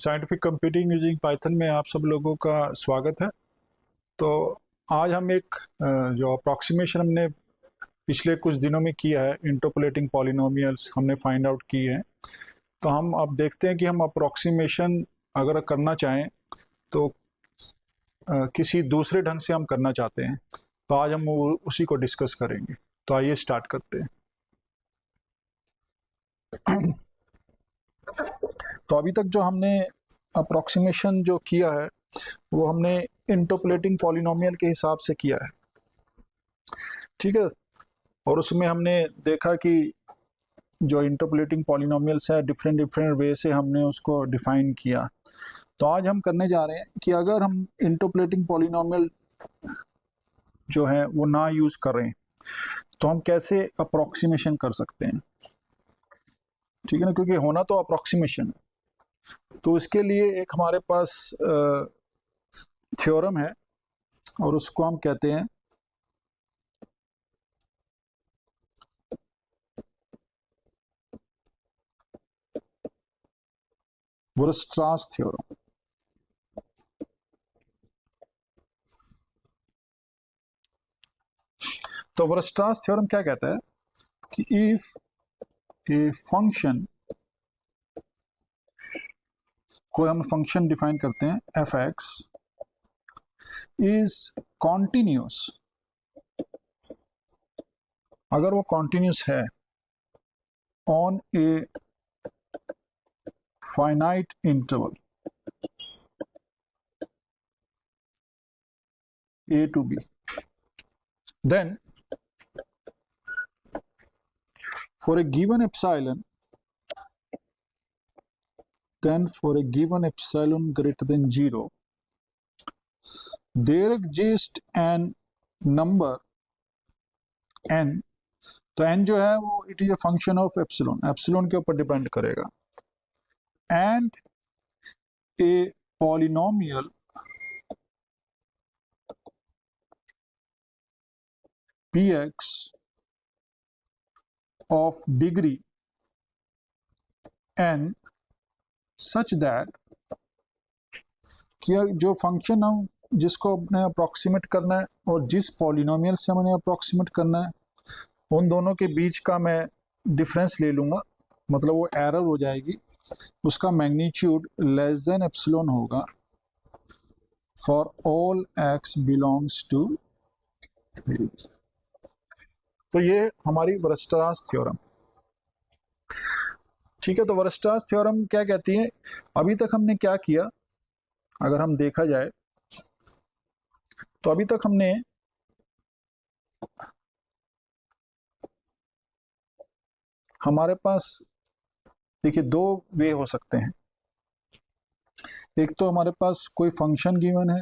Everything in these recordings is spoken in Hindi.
साइंटिफिक कंप्यूटिंग यूजिंग पाइथन में आप सब लोगों का स्वागत है। तो आज हम एक जो अप्रॉक्सीमेशन हमने पिछले कुछ दिनों में किया है, इंटरपोलेटिंग पॉलिनोमियल्स हमने फाइंड आउट किए हैं। तो हम अब देखते हैं कि हम अप्रॉक्सीमेशन अगर करना चाहें तो किसी दूसरे ढंग से हम करना चाहते हैं। तो आज हम उसी को डिस्कस करेंगे। तो आइए स्टार्ट करते हैं। तो अभी तक जो हमने अप्रॉक्सीमेशन जो किया है वो हमने इंटरपोलेटिंग पॉलिनोमियल के हिसाब से किया है, ठीक है। और उसमें हमने देखा कि जो इंटरपोलेटिंग पॉलिनोमियल्स है डिफरेंट डिफरेंट वे से हमने उसको डिफाइन किया। तो आज हम करने जा रहे हैं कि अगर हम इंटरपोलेटिंग पॉलिनोमियल जो है वो ना यूज़ करें तो हम कैसे अप्रॉक्सीमेशन कर सकते हैं, ठीक है ना, क्योंकि होना तो अप्रॉक्सीमेशन है। तो इसके लिए एक हमारे पास थ्योरम है और उसको हम कहते हैं वुरस्ट्रास थ्योरम। तो वुरस्ट्रास थ्योरम क्या कहता है कि इफ ए फंक्शन, कोई हम फंक्शन डिफाइन करते हैं एफ एक्स इज कॉन्टिन्यूस, अगर वो कॉन्टिन्यूस है on a finite interval a to b, then for a given epsilon, greater than 0, there exists an number n। तो n जो है वो it is a function of epsilon के ऊपर डिपेंड करेगा, and a polynomial px of degree n such that कि जो फंक्शन हम जिसको अपने अप्रॉक्सीमेट करना है और जिस पॉलिनोमियल से हमने अप्रॉक्सीमेट करना है उन दोनों के बीच का मैं डिफरेंस ले लूँगा, मतलब वो एरर हो जाएगी, उसका मैग्नीट्यूड लेस देन एप्सिलॉन होगा for all x belongs to. तो ये हमारी वुरस्ट्रास थ्योरम, ठीक है। तो वुरस्ट्रास थ्योरम क्या कहती है, अभी तक हमने क्या किया, अगर हम देखा जाए तो अभी तक हमने हमारे पास देखिए दो वे हो सकते हैं। एक तो हमारे पास कोई फंक्शन गिवन है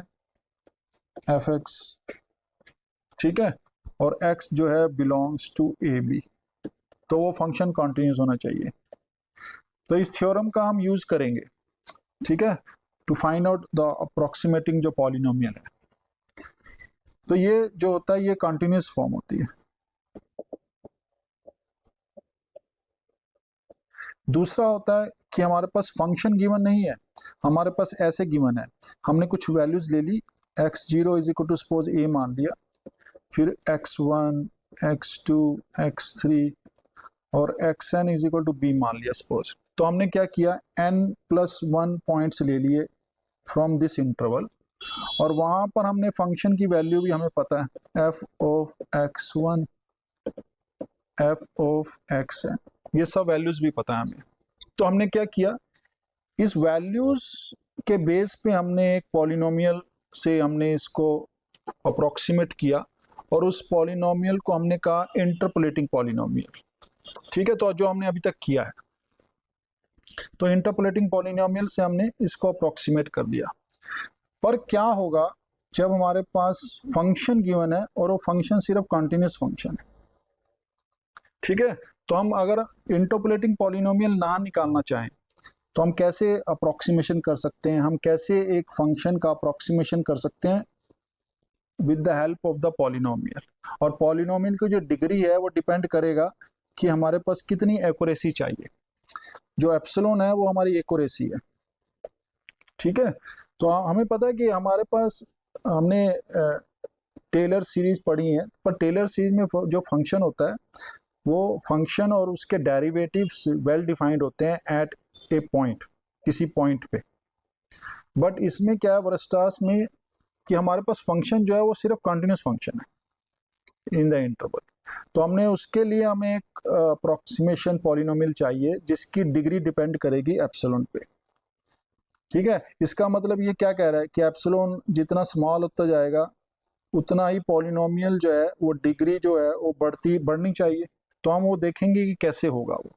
एफ एक्स, ठीक है, और x जो है बिलोंग्स टू ए बी, तो वो फंक्शन कॉन्टिन्यूस होना चाहिए। तो इस थ्योरम का हम यूज करेंगे, ठीक है, to find out the approximating जो पॉलिनोमियल है। तो ये जो होता है ये कॉन्टिन्यूस फॉर्म होती है। दूसरा होता है कि हमारे पास फंक्शन गिवन नहीं है, हमारे पास ऐसे गिवन है, हमने कुछ वैल्यूज ले ली, x0 is equal to suppose a मान लिया, फिर x1 x2 x3 और xn is equal to b मान लिया सपोज। तो हमने क्या किया, n+1 पॉइंट्स ले लिए फ्रॉम दिस इंटरवल, और वहां पर हमने फंक्शन की वैल्यू भी हमें पता है, f of x1 f of xn, ये सब वैल्यूज भी पता है हमें। तो हमने क्या किया, इस वैल्यूज के बेस पे हमने एक पॉलिनोमियल से हमने इसको अप्रोक्सीमेट किया और उस पॉलिनोमियल को हमने कहा इंटरपोलेटिंग पॉलिनोमियल, ठीक है। तो जो हमने अभी तक किया है, तो इंटरपोलेटिंग पॉलिनोमियल से हमने इसको अप्रोक्सीमेट कर दिया। पर क्या होगा जब हमारे पास फंक्शन गिवन है और वो फंक्शन सिर्फ कॉन्टिन्यूस फंक्शन है, ठीक है। तो हम अगर इंटरपोलेटिंग पॉलिनोमियल ना निकालना चाहें तो हम कैसे अप्रोक्सीमेशन कर सकते हैं, हम कैसे एक फंक्शन का अप्रोक्सीमेशन कर सकते हैं with the help of the polynomial. और पॉलिनोमियल की जो डिग्री है वो डिपेंड करेगा कि हमारे पास कितनी एक्यूरेसी चाहिए। जो एप्सिलॉन है वो हमारी एक्यूरेसी है, ठीक है, तो हमें पता है कि हमारे पास हमने टेलर सीरीज पढ़ी है, पर टेलर सीरीज में जो फंक्शन होता है वो फंक्शन और उसके डेरिवेटिव्स वेल डिफाइंड होते हैं एट ए पॉइंट, किसी पॉइंट पे। बट इसमें क्या है वरस्टास में कि हमारे पास फंक्शन जो है वो सिर्फ कंटिन्यूस फंक्शन है इन द इंटरवल। तो हमने उसके लिए हमें एक अप्रोक्सीमेशन पॉलिनोमियल चाहिए जिसकी डिग्री डिपेंड करेगी एप्सिलॉन पे। ठीक है, इसका मतलब ये क्या कह रहा है कि एप्सिलॉन जितना स्मॉल होता जाएगा उतना ही पॉलिनोमियल जो है वो डिग्री जो है वो बढ़नी चाहिए। तो हम वो देखेंगे कि कैसे होगा वो।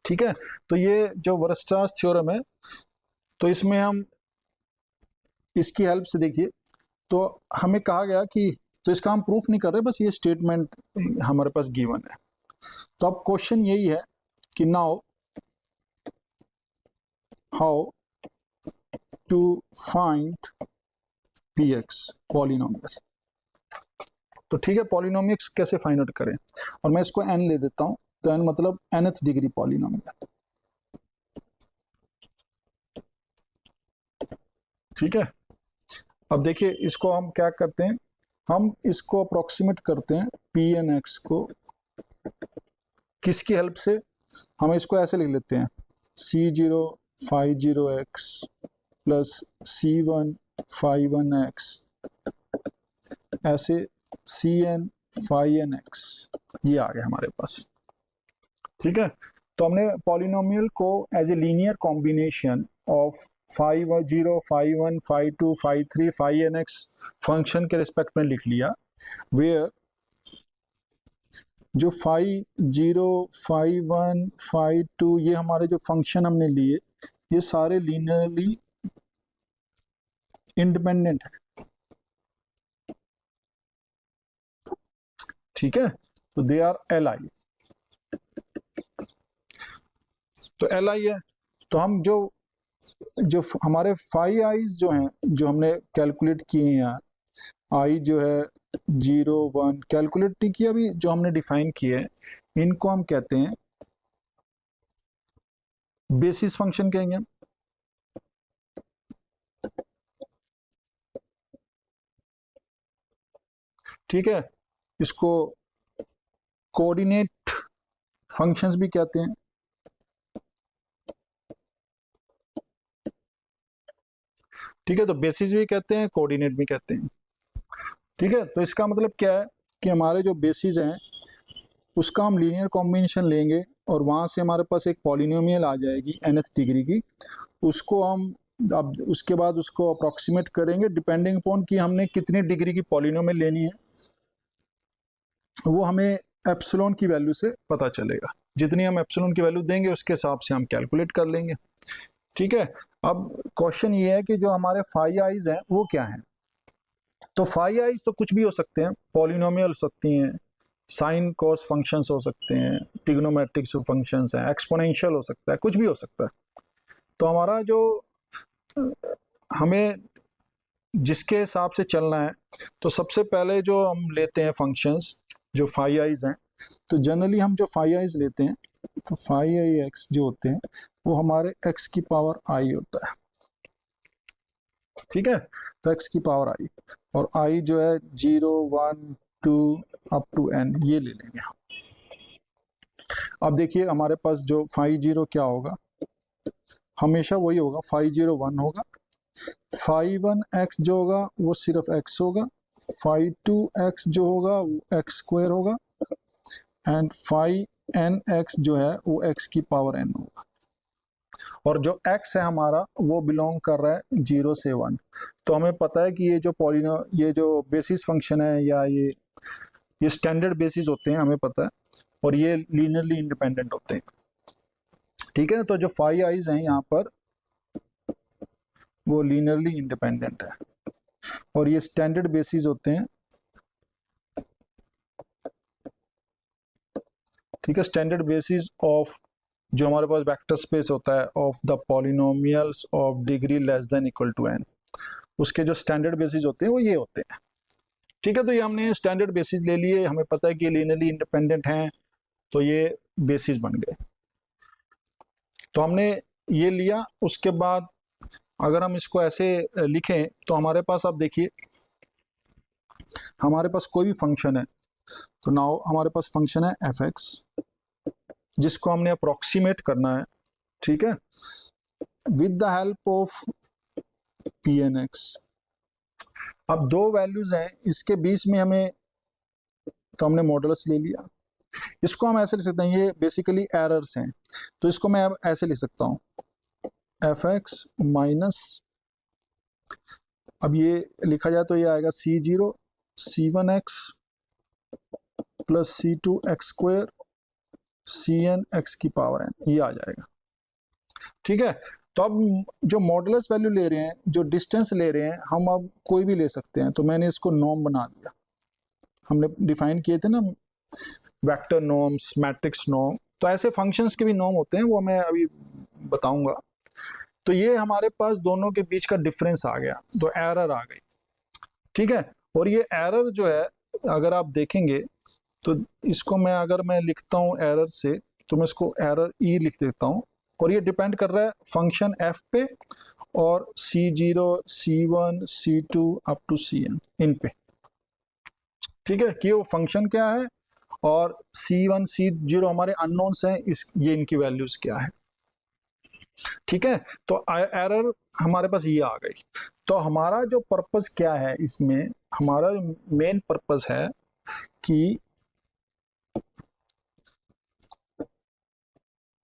ठीक है, तो ये जो वरस्ट्रास थ्योरम है, तो इसमें हम इसकी हेल्प से देखिए, तो हमें कहा गया कि, तो इसका हम प्रूफ नहीं कर रहे, बस ये स्टेटमेंट हमारे पास गिवन है। तो अब क्वेश्चन यही है कि now how to find px polynomial. तो ठीक है, पॉलिनोमियल्स कैसे फाइंड आउट करें, और मैं इसको n ले देता हूं, तो n मतलब nth डिग्री पॉलिनोमियल। ठीक है, अब देखिए इसको हम क्या करते हैं, हम इसको अप्रोक्सीमेट करते हैं pnx को किसकी हेल्प से, हम इसको ऐसे लिख लेते हैं c0 phi0x plus c1 phi1x ऐसे cn phi-nx, ये आ गया हमारे पास। ठीक है, तो हमने पॉलिनोमियल को as a linear combination of phi0 phi1 phi2 phi3 phi-nx function के रिस्पेक्ट में लिख लिया, वेयर जो phi0 phi1 phi2 ये हमारे जो फंक्शन हमने लिए ये सारे लीनियरली इंडिपेंडेंट है। ठीक है, तो दे आर Li, तो Li है, तो हम जो जो हमारे फाइव आईज जो हैं जो हमने कैलकुलेट किए हैं, आई जो है 0 1 कैलकुलेट नहीं किया अभी, जो हमने डिफाइन किए हैं इनको हम कहते हैं बेसिस फंक्शन कहेंगे। ठीक है, इसको कोऑर्डिनेट फंक्शंस भी कहते हैं। ठीक है, तो बेसिस भी कहते हैं, कोऑर्डिनेट भी कहते हैं। ठीक है, तो इसका मतलब क्या है कि हमारे जो बेसिस हैं उसका हम लीनियर कॉम्बिनेशन लेंगे और वहाँ से हमारे पास एक पॉलिनोमियल आ जाएगी nth डिग्री की, उसको हम अब उसके बाद उसको अप्रोक्सीमेट करेंगे डिपेंडिंग अपॉन कि हमने कितनी डिग्री की पॉलिनोमियल लेनी है, वो हमें एप्सिलॉन की वैल्यू से पता चलेगा। जितनी हम एप्सिलॉन की वैल्यू देंगे उसके हिसाब से हम कैलकुलेट कर लेंगे। ठीक है, अब क्वेश्चन ये है कि जो हमारे फाइव आईज हैं वो क्या हैं। तो फाइव आईज तो कुछ भी हो सकते हैं, पॉलिनोमियल हो सकती हैं, साइन कॉस फंक्शंस हो सकते हैं, ट्रिग्नोमेट्रिक फंक्शंस हैं, एक्सपोनेंशियल हो सकता है, कुछ भी हो सकता है। तो हमारा जो हमें जिसके हिसाब से चलना है, तो सबसे पहले जो हम लेते हैं फंक्शंस जो फाइव आईज हैं, तो जनरली हम जो फाइव आईज लेते हैं तो फाइव आई एक्स जो होते हैं वो हमारे एक्स की पावर आई होता है। ठीक है, तो एक्स की पावर आई, और आई जो है 0 1 2 अप टू n ये ले लेंगे। अब देखिए हमारे पास जो 5 क्या होगा, हमेशा वही होगा, 5 होगा, 1 जो होगा वो सिर्फ x होगा, 2 जो होगा वो x स्क्वायर होगा, एंड 5 जो है वो x की पावर n होगा। और जो x है हमारा वो बिलोंग कर रहा है 0 से 1। तो हमें पता है कि ये जो बेसिस फंक्शन है या ये स्टैंडर्ड बेसिस होते हैं, हमें पता है, और ये लीनियरली इंडिपेंडेंट होते हैं। ठीक है, तो जो फाइव आईज हैं यहाँ पर वो लीनियरली इंडिपेंडेंट है, और ये स्टैंडर्ड बेसिस होते हैं। ठीक है, स्टैंडर्ड बेसिस ऑफ जो हमारे पास वेक्टर स्पेस होता है of the polynomials of degree less than equal to n, उसके जो स्टैंडर्ड बेसिस होते हैं वो ये होते हैं। ठीक है, तो ये हमने स्टैंडर्ड बेसिस ले लिए, हमें पता है कि लीनियरली इंडिपेंडेंट हैं, तो ये बेसिस बन गए। तो हमने ये लिया, उसके बाद अगर हम इसको ऐसे लिखें तो हमारे पास, आप देखिए, हमारे पास कोई भी फंक्शन है, तो नाउ हमारे पास फंक्शन है एफ एक्स, जिसको हमने अप्रोक्सीमेट करना है, ठीक है, with the help of P N X. अब दो वैल्यूज हैं, इसके बीच में हमें, तो हमने मॉडुलस ले लिया। इसको हम ऐसे लिख सकते हैं, ये बेसिकली एरर्स हैं, तो इसको मैं अब ऐसे लिख सकता हूँ, एफ एक्स माइनस, अब ये लिखा जाए तो ये आएगा सी जीरो सी one X plus C two X square C N x की पावर एन, ये आ जाएगा, ठीक है। तो अब जो मॉडुलस वैल्यू ले रहे हैं, जो डिस्टेंस ले रहे हैं, हम अब कोई भी ले सकते हैं, तो मैंने इसको नॉर्म बना दिया। हमने डिफाइन किए थे ना वेक्टर नॉर्म्स, मैट्रिक्स नॉर्म, तो ऐसे फंक्शंस के भी नॉर्म होते हैं, वो मैं अभी बताऊंगा। तो ये हमारे पास दोनों के बीच का डिफरेंस आ गया, तो एरर आ गई, ठीक है। और ये एरर जो है, अगर आप देखेंगे तो इसको मैं, अगर मैं लिखता हूँ एरर से, तो मैं इसको एरर ई लिख देता हूँ, और ये डिपेंड कर रहा है फंक्शन एफ पे और C zero C one C two up to C N, इन पे, ठीक है, कि वो फंक्शन क्या है और C1 C0 हमारे अननोन्स हैं, इस ये इनकी वैल्यूज क्या है, ठीक है। तो एरर हमारे पास ये आ गई। तो हमारा जो पर्पस क्या है इसमें, हमारा मेन पर्पस है कि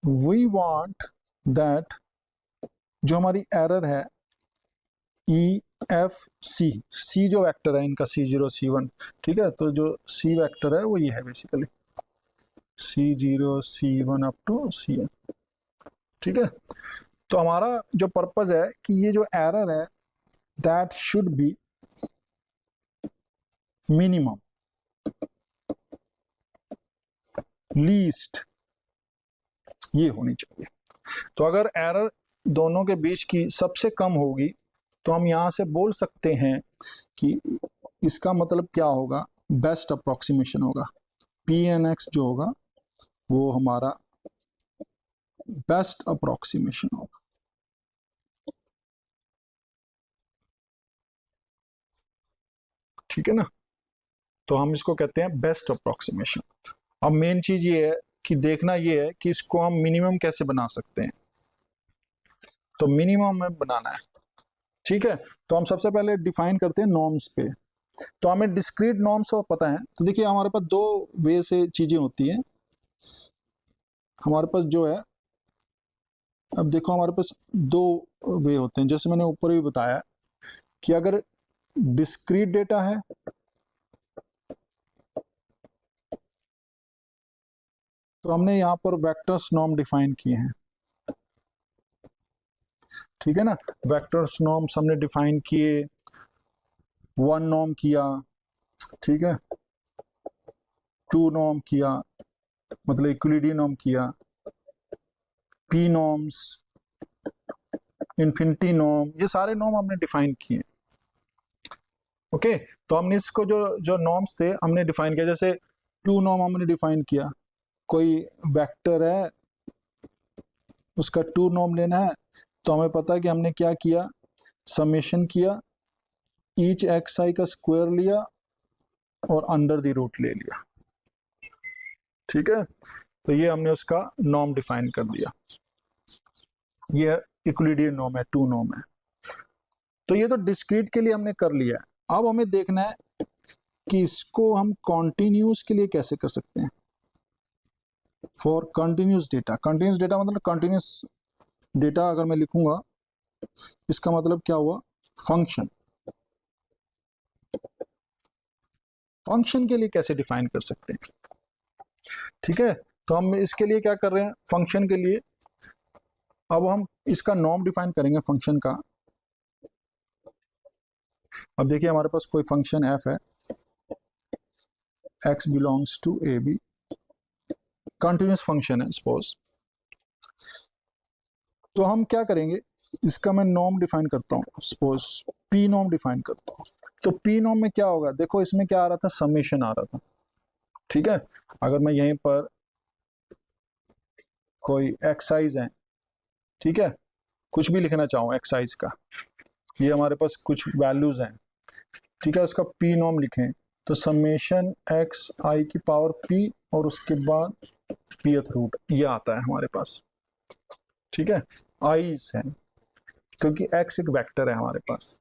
वी वांट दैट जो हमारी एरर है ई एफ सी, सी जो वेक्टर है इनका C0 C1, ठीक है, तो जो सी वेक्टर है वो ये है basically C0 C1 up to Cn, ठीक है। तो हमारा जो पर्पस है कि ये जो एरर है that should be minimum least, ये होनी चाहिए। तो अगर एरर दोनों के बीच की सबसे कम होगी, तो हम यहां से बोल सकते हैं कि इसका मतलब क्या होगा, बेस्ट अप्रोक्सीमेशन होगा, पी एन एक्स जो होगा वो हमारा बेस्ट अप्रोक्सीमेशन होगा, ठीक है ना। तो हम इसको कहते हैं बेस्ट अप्रोक्सीमेशन। अब मेन चीज ये है कि देखना ये है कि इसको हम मिनिमम कैसे बना सकते हैं, तो मिनिमम में बनाना है, ठीक है। तो हम सबसे पहले डिफाइन करते हैं नॉर्म्स पे। तो हमें डिस्क्रीट नॉर्म्स और पता है, तो देखिए हमारे पास दो वे से चीजें होती हैं। हमारे पास जो है, अब देखो हमारे पास दो वे होते हैं, जैसे मैंने ऊपर भी बताया कि अगर डिस्क्रीट डेटा है तो हमने यहाँ पर वेक्टर्स नॉर्म डिफाइन किए हैं, ठीक है ना। वेक्टर्स नॉर्म्स हमने डिफाइन किए, वन नॉर्म किया, ठीक है, टू नॉर्म किया, मतलब इक्विलिडियन नॉर्म किया, पी नॉर्म्स, इन्फिनिटी नॉर्म, ये सारे नॉर्म हमने डिफाइन किए, ओके। तो हमने इसको जो जो नॉर्म्स थे हमने डिफाइन किया, जैसे टू नॉर्म हमने डिफाइन किया, कोई वेक्टर है उसका टू नॉर्म लेना है, तो हमें पता है कि हमने क्या किया, समेशन किया, ईच एक्स आई का स्क्वायर लिया और अंडर द रूट ले लिया, ठीक है। तो ये हमने उसका नॉर्म डिफाइन कर दिया, ये इक्विलिडियन नॉर्म है, टू नॉर्म है। तो ये तो डिस्क्रीट के लिए हमने कर लिया है। अब हमें देखना है कि इसको हम कॉन्टिन्यूस के लिए कैसे कर सकते हैं। For continuous data, continuous data मतलब कंटिन्यूस डेटा अगर मैं लिखूंगा, इसका मतलब क्या हुआ, फंक्शन। फंक्शन के लिए कैसे डिफाइन कर सकते हैं, ठीक है। तो हम इसके लिए क्या कर रहे हैं, फंक्शन के लिए अब हम इसका नॉर्म डिफाइन करेंगे फंक्शन का। अब देखिए हमारे पास कोई फंक्शन एफ है, X belongs to A B, continuous function है सपोज। तो हम क्या करेंगे, इसका मैं नॉर्म डिफाइन करता हूँ, सपोज पी नॉर्म डिफाइन करता हूँ। तो पी नॉर्म में क्या होगा, देखो इसमें क्या आ रहा था, समेशन आ रहा था, ठीक है। अगर मैं यहीं पर कोई एक्साइज है, ठीक है, कुछ भी लिखना चाहूँ एक्साइज का, ये हमारे पास कुछ वैल्यूज हैं, ठीक है, उसका पी नॉम लिखें तो समेशन एक्स आई की पावर पी और उसके बाद पीथ रूट ये आता है हमारे पास, ठीक है। आईज है क्योंकि एक्स एक वेक्टर है हमारे पास,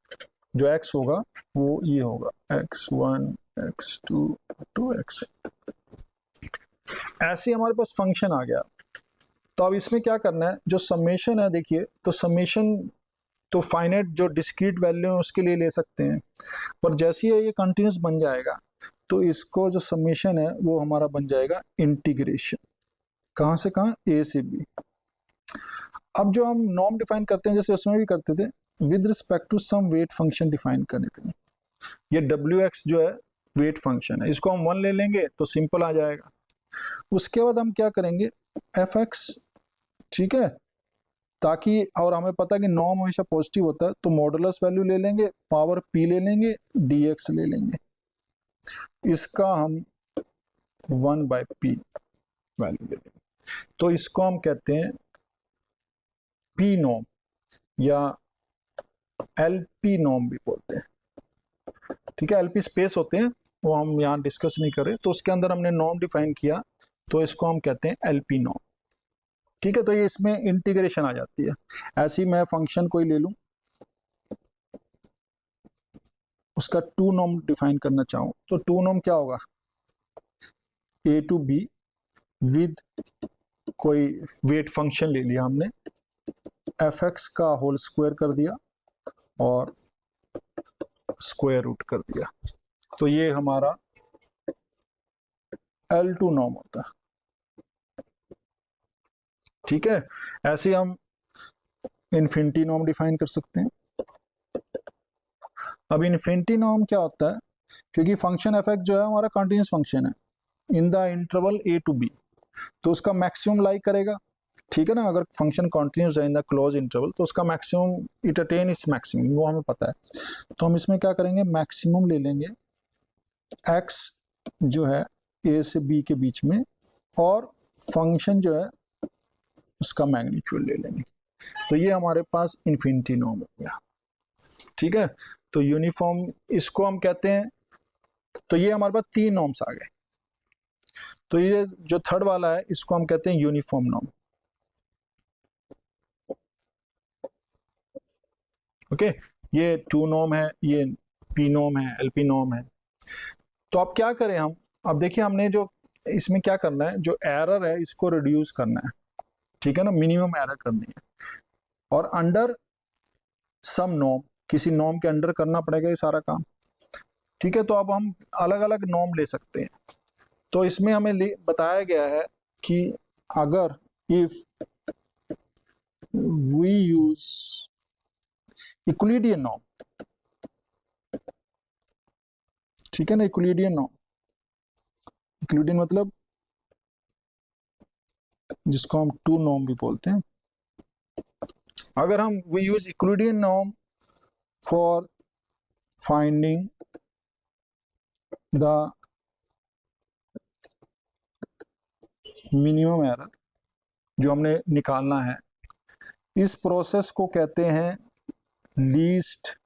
जो एक्स होगा वो ये होगा x1 x2 2x, ऐसे हमारे पास फंक्शन आ गया। तो अब इसमें क्या करना है, जो समेशन है देखिए, तो समेशन तो फाइनाइट जो डिस्क्रीट वैल्यू है उसके लिए ले सकते हैं, पर जैसे ही ये कंटिन्यूस बन जाएगा तो इसको जो समेशन है वो हमारा बन जाएगा इंटीग्रेशन, कहाँ से कहाँ, ए से बी। अब जो हम नॉर्म डिफाइन करते हैं जैसे उसमें भी करते थे, with respect to some weight function define करने के लिए, ये डब्ल्यू एक्स जो है वेट फंक्शन है, इसको हम 1 ले लेंगे तो सिंपल आ जाएगा। उसके बाद हम क्या करेंगे, एफ एक्स, ठीक है, ताकि, और हमें पता है कि नॉर्म हमेशा पॉजिटिव होता है तो मॉडुलस वैल्यू ले लेंगे, पावर पी ले लेंगे, डी एक्स ले लेंगे, इसका हम 1/p वैल्यू ले लेंगे, तो इसको हम कहते हैं पी नॉर्म या एल पी नॉर्म भी बोलते हैं, ठीक है। एलपी स्पेस होते हैं वो हम यहाँ डिस्कस नहीं करें, तो उसके अंदर हमने नॉर्म डिफाइन किया तो इसको हम कहते हैं एलपी नॉर्म, ठीक है। तो ये इसमें इंटीग्रेशन आ जाती है। ऐसे ही मैं फंक्शन कोई ले लूं, उसका टू नॉर्म डिफाइन करना चाहूं तो टू नॉर्म क्या होगा, ए टू बी विद कोई वेट फंक्शन ले लिया हमने, एफ एक्स का होल स्क्वायर कर दिया और स्क्वायर रूट कर दिया, तो ये हमारा L2 नॉर्म होता है, ठीक है। ऐसे हम इन्फिनिटी नॉर्म डिफाइन कर सकते हैं। अब इन्फिनिटी नॉर्म क्या होता है, क्योंकि फंक्शन एफ एक्स जो है हमारा कंटिन्यूस फंक्शन है in the interval A to B, तो उसका मैक्सिमम लाई करेगा, ठीक है ना। अगर फंक्शन कंटिन्यूस है इन द क्लोज इंटरवल तो उसका मैक्सिमम इट अटेन इस मैक्सिमम, वो हमें पता है। तो हम इसमें क्या करेंगे, मैक्सिमम ले लेंगे x जो है a से b के बीच में, और फंक्शन जो है उसका मैग्नीट्यूड ले लेंगे, तो ये हमारे पास इन्फिनिटी नॉर्म हो गया, ठीक है। तो यूनिफॉर्म इसको हम कहते हैं, तो ये हमारे पास 3 नॉर्म्स आ गए। तो ये जो थर्ड वाला है इसको हम कहते हैं यूनिफॉर्म नॉर्म, ओके। ये 2 नॉर्म है, ये पी नॉर्म है, एलपी नॉर्म है। तो अब क्या करें हम, अब देखिए हमने जो इसमें क्या करना है, जो एरर है इसको रिड्यूस करना है, ठीक है ना, मिनिमम एरर करनी है, और अंडर सम नॉर्म, किसी नॉर्म के अंडर करना पड़ेगा ये सारा काम, ठीक है। तो अब हम अलग अलग नॉर्म ले सकते हैं। तो इसमें हमें बताया गया है कि अगर if we use Euclidean norm, ठीक है ना, यूक्लिडियन नॉर्म, यूक्लिडियन मतलब जिसको हम 2 नॉर्म भी बोलते हैं, अगर हम we use Euclidean norm for finding the minimum error जो हमने निकालना है, इस प्रोसेस को कहते हैं लीस्ट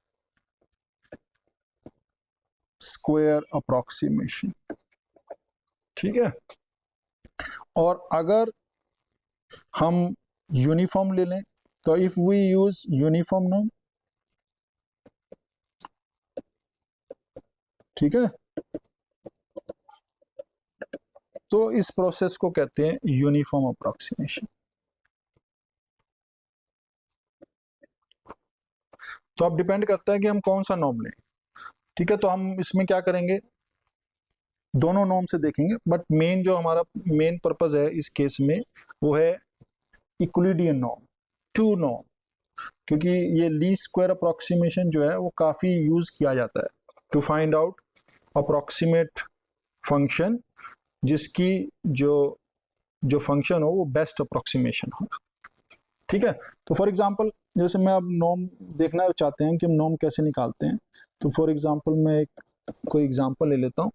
स्क्वायर अप्रोक्सीमेशन, ठीक है। और अगर हम यूनिफॉर्म ले लें तो if we use uniform norm, ठीक है, तो इस प्रोसेस को कहते हैं यूनिफॉर्म अप्रोक्सीमेशन। तो अब डिपेंड करता है कि हम कौन सा नॉर्म लें, ठीक है। तो हम इसमें क्या करेंगे, दोनों नॉर्म से देखेंगे, बट मेन जो हमारा मेन पर्पस है इस केस में वो है यूक्लिडियन नॉर्म, 2 नॉर्म, क्योंकि ये लीस्ट स्क्वायर अप्रोक्सीमेशन जो है वो काफी यूज किया जाता है to find out approximate function, जिसकी जो जो फंक्शन हो वो बेस्ट अप्रोक्सीमेशन हो, ठीक है। तो फॉर एग्जांपल जैसे मैं अब नॉर्म देखना चाहते हैं कि हम नॉर्म कैसे निकालते हैं, तो फॉर एग्जांपल मैं एक कोई एग्जांपल ले लेता हूँ।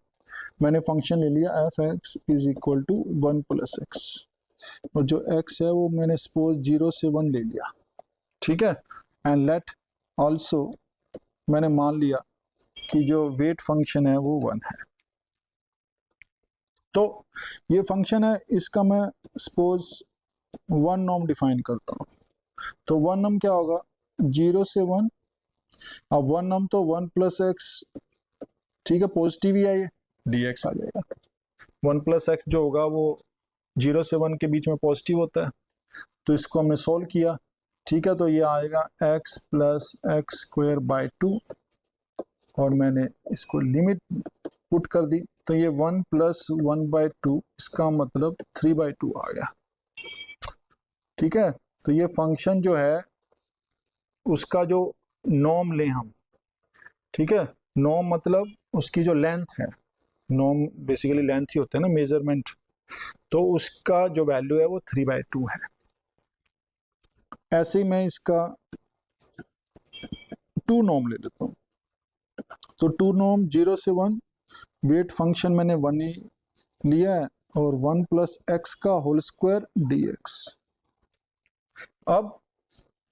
मैंने फंक्शन ले लिया f x is equal to 1 + x, और जो x है वो मैंने सपोज 0 से 1 ले लिया, ठीक है। एंड लेट ऑल्सो, मैंने मान लिया कि जो वेट फंक्शन है वो 1 है। तो ये फंक्शन है, इसका मैं सपोज 1 नॉर्म डिफाइन करता हूँ। तो 1 नॉर्म क्या होगा, 0 से 1। अब 1 नॉर्म तो 1 प्लस एक्स, ठीक है, पॉजिटिव ही है, ये dx आ जाएगा। 1 प्लस एक्स जो होगा वो 0 से 1 के बीच में पॉजिटिव होता है। तो इसको हमने सोल्व किया, ठीक है। तो ये आएगा x plus x square by 2, और मैंने इसको लिमिट पुट कर दी। तो ये 1 प्लस 1/2, इसका मतलब 3/2 आ गया, ठीक है। तो ये फंक्शन जो है उसका जो नॉर्म लें हम, ठीक है, नॉर्म मतलब उसकी जो लेंथ है, नॉर्म बेसिकली लेंथ ही होता है ना, मेजरमेंट, तो उसका जो वैल्यू है वो 3/2 है। ऐसे ही मैं इसका 2 नॉर्म ले लेता हूँ। तो 2 नॉर्म 0 से 1, वेट फंक्शन मैंने 1 ही लिया है, और 1 प्लस एक्स का होल स्क्वायर dx। अब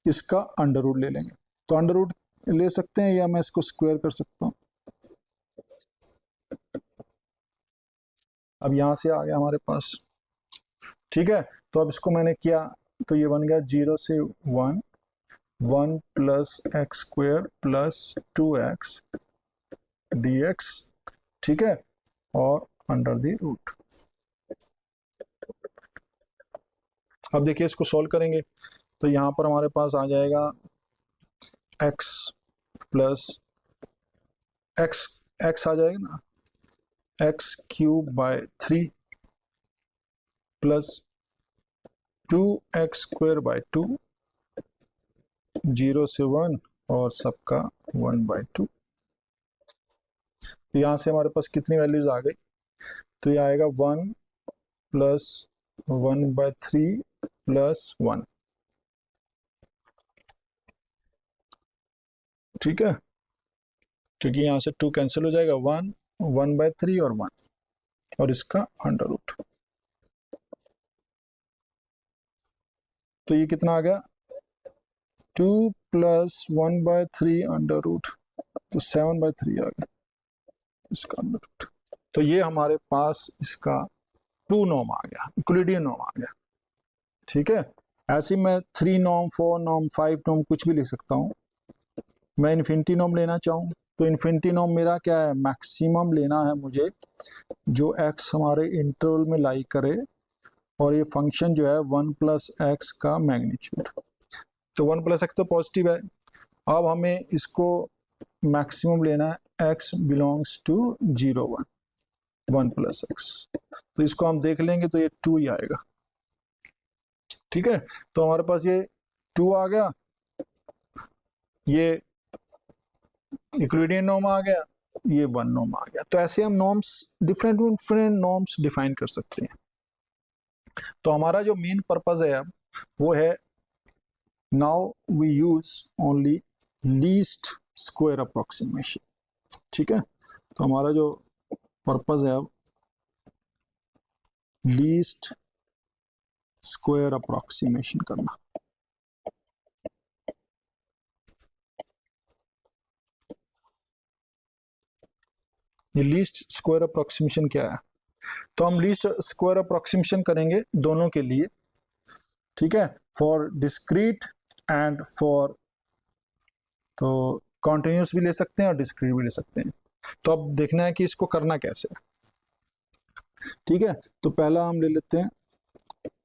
इसका अंडर रूट ले लेंगे। तो अंडर रूट ले सकते हैं या मैं इसको स्क्वायर कर सकता हूँ। अब यहां से आ गया हमारे पास, ठीक है। तो अब इसको मैंने किया, तो ये बन गया 0 से 1, 1 plus x square plus 2x dx, ठीक है, और अंडर द रूट। अब देखिए इसको सॉल्व करेंगे, तो यहाँ पर हमारे पास आ जाएगा x प्लस एक्स, एक्स आ जाएगा ना, x cube by 3 plus 2x square by 2, 0 से 1 और सबका 1/2। तो यहाँ से हमारे पास कितनी वैल्यूज आ गई, तो ये आएगा 1 प्लस 1/3 प्लस 1, ठीक है, क्योंकि यहाँ से 2 कैंसिल हो जाएगा, 1, 1/3 और 1, और इसका अंडर रूट। तो ये कितना आ गया, 2 प्लस 1/3 अंडर रूट, तो 7/3 आ गया इसका अंडर रूट। तो ये हमारे पास इसका 2 नॉर्म आ गया, यूक्लिडियन नॉर्म आ गया, ठीक है। ऐसे मैं 3 नॉर्म, 4 नॉर्म, 5 नॉर्म कुछ भी ले सकता हूँ। मैं इन्फिनिटी नॉर्म लेना चाहूँ तो इन्फिनिटी नॉर्म मेरा क्या है, मैक्सिमम लेना है मुझे जो x हमारे इंटरवल में लाई करे, और ये फंक्शन जो है 1 प्लस एक्स का मैग्नीट्यूड। तो 1 प्लस एक्स तो पॉजिटिव है, अब हमें इसको मैक्सिमम लेना है x belongs to 0 1, 1 plus x. तो इसको हम देख लेंगे तो ये 2 ही आएगा, ठीक है। तो हमारे पास ये 2 आ गया, ये यूक्लिडियन नॉर्म आ गया, ये 1 नॉर्म आ गया। तो ऐसे हम norms, different different norms define कर सकते हैं। तो हमारा जो मेन पर्पज है अब वो है, now we use only least square approximation, ठीक है। तो हमारा जो पर्पज है अब लीस्ट स्क्वायर अप्रोक्सीमेशन करना। ये लीस्ट स्क्वायर अप्रोक्सीमेशन क्या है, तो हम लीस्ट स्क्वायर अप्रोक्सीमेशन करेंगे दोनों के लिए, ठीक है, फॉर डिस्क्रीट एंड फॉर, तो कॉन्टिन्यूस भी ले सकते हैं और डिस्क्रीट भी ले सकते हैं। तो अब देखना है कि इसको करना कैसे है, ठीक है। तो पहला हम ले लेते हैं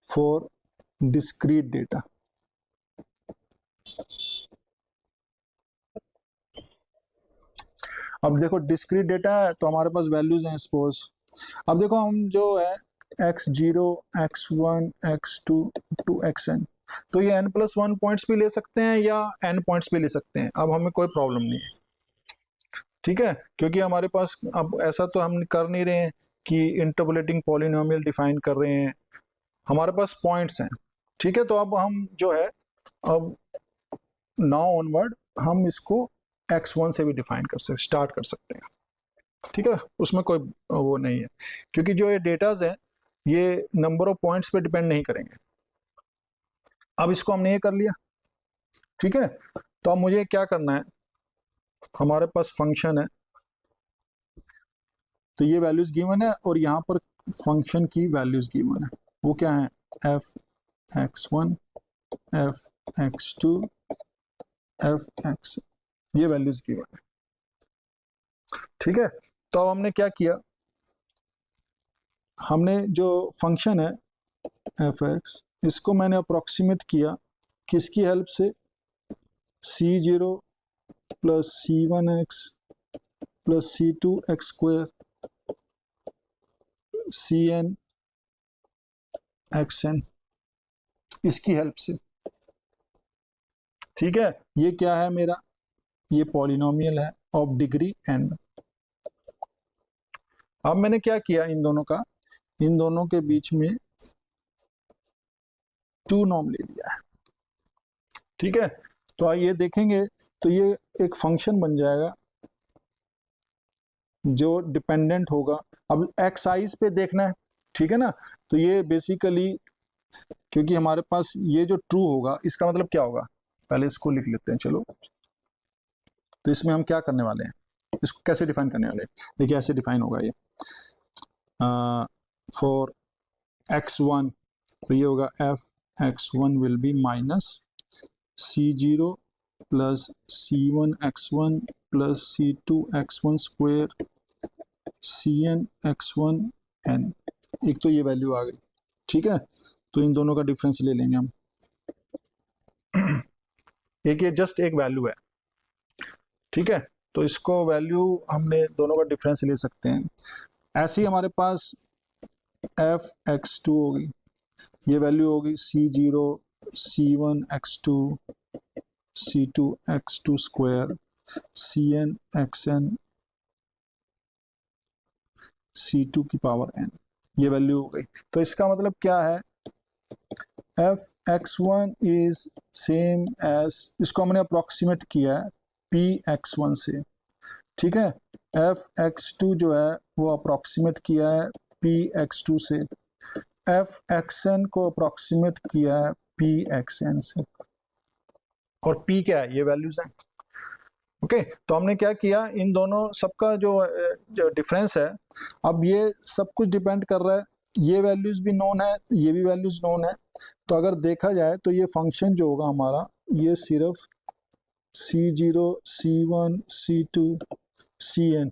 फॉर डिस्क्रीट डेटा। अब देखो डिस्क्रीट डेटा है तो हमारे पास वैल्यूज हैं सपोज। अब देखो हम जो है x0, x1, x2 to xn, तो ये n+1 पॉइंट्स भी ले सकते हैं या n पॉइंट्स भी ले सकते हैं, अब हमें कोई प्रॉब्लम नहीं है, ठीक है, क्योंकि हमारे पास अब ऐसा तो हम कर नहीं रहे हैं कि इंटरपोलेटिंग पॉलिनोमियल डिफाइन कर रहे हैं, हमारे पास पॉइंट्स हैं, ठीक है। तो अब हम जो है, अब नाउ ऑनवर्ड हम इसको x1 से भी डिफाइन कर सकते, स्टार्ट कर सकते हैं, ठीक है, उसमें कोई वो नहीं है, क्योंकि जो ये डेटाज हैं ये नंबर ऑफ पॉइंट्स पे डिपेंड नहीं करेंगे। अब इसको हमने ये कर लिया, ठीक है, तो अब मुझे क्या करना है, हमारे पास फंक्शन है, तो ये वैल्यूज गिवन है और यहाँ पर फंक्शन की वैल्यूज गिवन है, वो क्या है, f(x1), f(x2), f(x), ये वैल्यूज गिवन है। ठीक है, तो अब हमने क्या किया, हमने जो फंक्शन है f(x), इसको मैंने अप्रोक्सीमेट किया किसकी हेल्प से, c0 plus c1x plus c2x² cn xn, इसकी हेल्प से। ठीक है, ये क्या है मेरा, ये पॉलिनोमियल है ऑफ डिग्री n। अब मैंने क्या किया, इन दोनों के बीच में 2 नॉर्म ले लिया है। ठीक है, तो आइए देखेंगे, तो ये एक फंक्शन बन जाएगा जो डिपेंडेंट होगा। अब एक्स आइज पे देखना है, ठीक है ना, तो ये बेसिकली क्योंकि हमारे पास ये जो ट्रू होगा इसका मतलब क्या होगा, पहले इसको लिख लेते हैं चलो। तो इसमें हम क्या करने वाले हैं, इसको कैसे डिफाइन करने वाले हैं, देखिए ऐसे डिफाइन होगा ये, फॉर x1, तो ये होगा f(x1) will be minus c0 plus c1x1 plus c2x1² cn x1 n। एक तो ये वैल्यू आ गई। ठीक है, तो इन दोनों का डिफरेंस ले लेंगे हम। एक ये जस्ट एक वैल्यू है, ठीक है, तो इसको वैल्यू हमने दोनों का डिफरेंस ले सकते हैं। ऐसे ही हमारे पास f(x2) होगी, ये वैल्यू होगी c0 c1x2 c2x2² cn xn c2 की पावर n, ये वैल्यू हो गई। तो इसका मतलब क्या है, f(x1) इज सेम एज, इसको हमने अप्रोक्सीमेट किया है p(x1) से। ठीक है, f(x2) जो है वो अप्रोक्सीमेट किया है p(x2) से, f(xn) को अप्रोक्सीमेट किया है p(xn) से, और p क्या है, ये वैल्यूज हैं। ओके, तो हमने क्या किया, इन दोनों सबका जो डिफरेंस है, अब ये सब कुछ डिपेंड कर रहा है, ये वैल्यूज भी नोन है, ये भी वैल्यूज नोन है। तो अगर देखा जाए तो ये फंक्शन जो होगा हमारा, ये सिर्फ c0 c1 c2 cn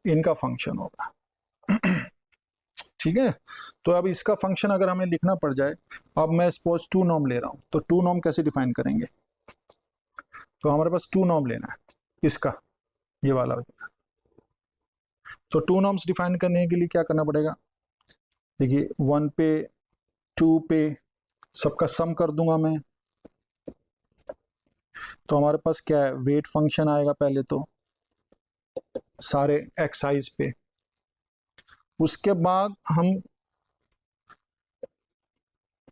इनका फंक्शन होगा। ठीक है, तो अब इसका फंक्शन अगर हमें लिखना पड़ जाए, अब मैं सपोज 2 नॉर्म ले रहा हूं, तो 2 नॉर्म कैसे डिफाइन करेंगे, तो हमारे पास 2 नॉर्म लेना है इसका, ये वाला। तो 2 नॉर्म्स डिफाइन करने के लिए क्या करना पड़ेगा, देखिए 1 पे 2 पे सबका सम कर दूंगा मैं, तो हमारे पास क्या है, वेट फंक्शन आएगा पहले तो सारे एक्साइज पे, उसके बाद हम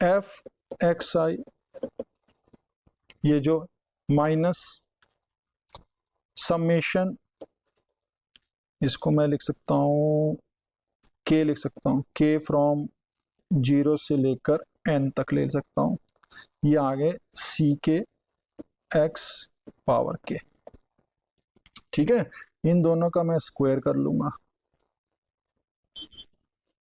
f(xi), ये जो माइनस समेशन, इसको मैं लिख सकता हूँ k, लिख सकता हूँ k फ्रॉम 0 से लेकर n तक ले सकता हूँ, ये आगे ck x पावर k। ठीक है, इन दोनों का मैं स्क्वायर कर लूंगा।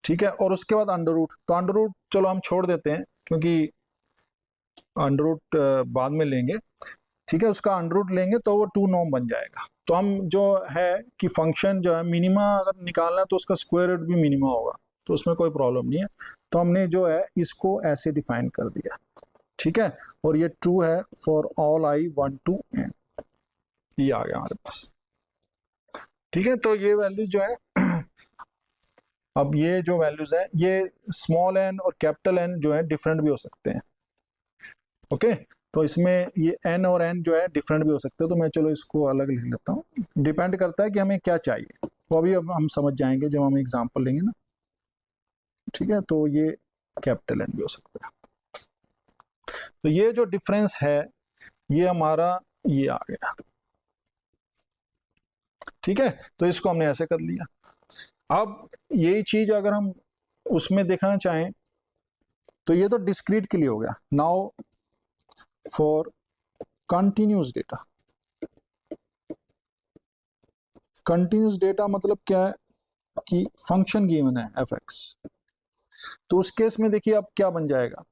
ठीक है, और उसके बाद अंडर रूट, तो अंडर रूट चलो हम छोड़ देते हैं क्योंकि अंडर रूट बाद में लेंगे। ठीक है, उसका अंडर रूट लेंगे तो वो 2 नॉर्म बन जाएगा। तो हम जो है कि फंक्शन जो है मिनिमा अगर निकालना है तो उसका स्क्वायर रूट भी मिनिमा होगा, तो उसमें कोई प्रॉब्लम नहीं है। तो हमने जो है इसको ऐसे डिफाइन कर दिया। ठीक है, और ये ट्रू है for all i 1 to n, ये आ गया हमारे पास। ठीक है, तो ये वैल्यूज जो है अब ये जो वैल्यूज है ये स्मॉल n और कैपिटल N जो है डिफरेंट भी हो सकते हैं। ओके, तो इसमें ये n और n जो है डिफरेंट भी हो सकते हैं, तो मैं चलो इसको अलग लिख लेता हूँ। डिपेंड करता है कि हमें क्या चाहिए, वो अभी अब हम समझ जाएंगे जब हम एग्जांपल लेंगे ना। ठीक है, तो ये कैपिटल N भी हो सकता है। तो ये जो डिफरेंस है ये हमारा ये आ गया। ठीक है, तो इसको हमने ऐसे कर लिया। अब यही चीज अगर हम उसमें देखना चाहें तो ये तो डिस्क्रीट के लिए हो गया। Now for continuous data. Continuous data मतलब क्या है कि फंक्शन गिवन है एफ एक्स, तो उस केस में देखिए अब क्या बन जाएगा,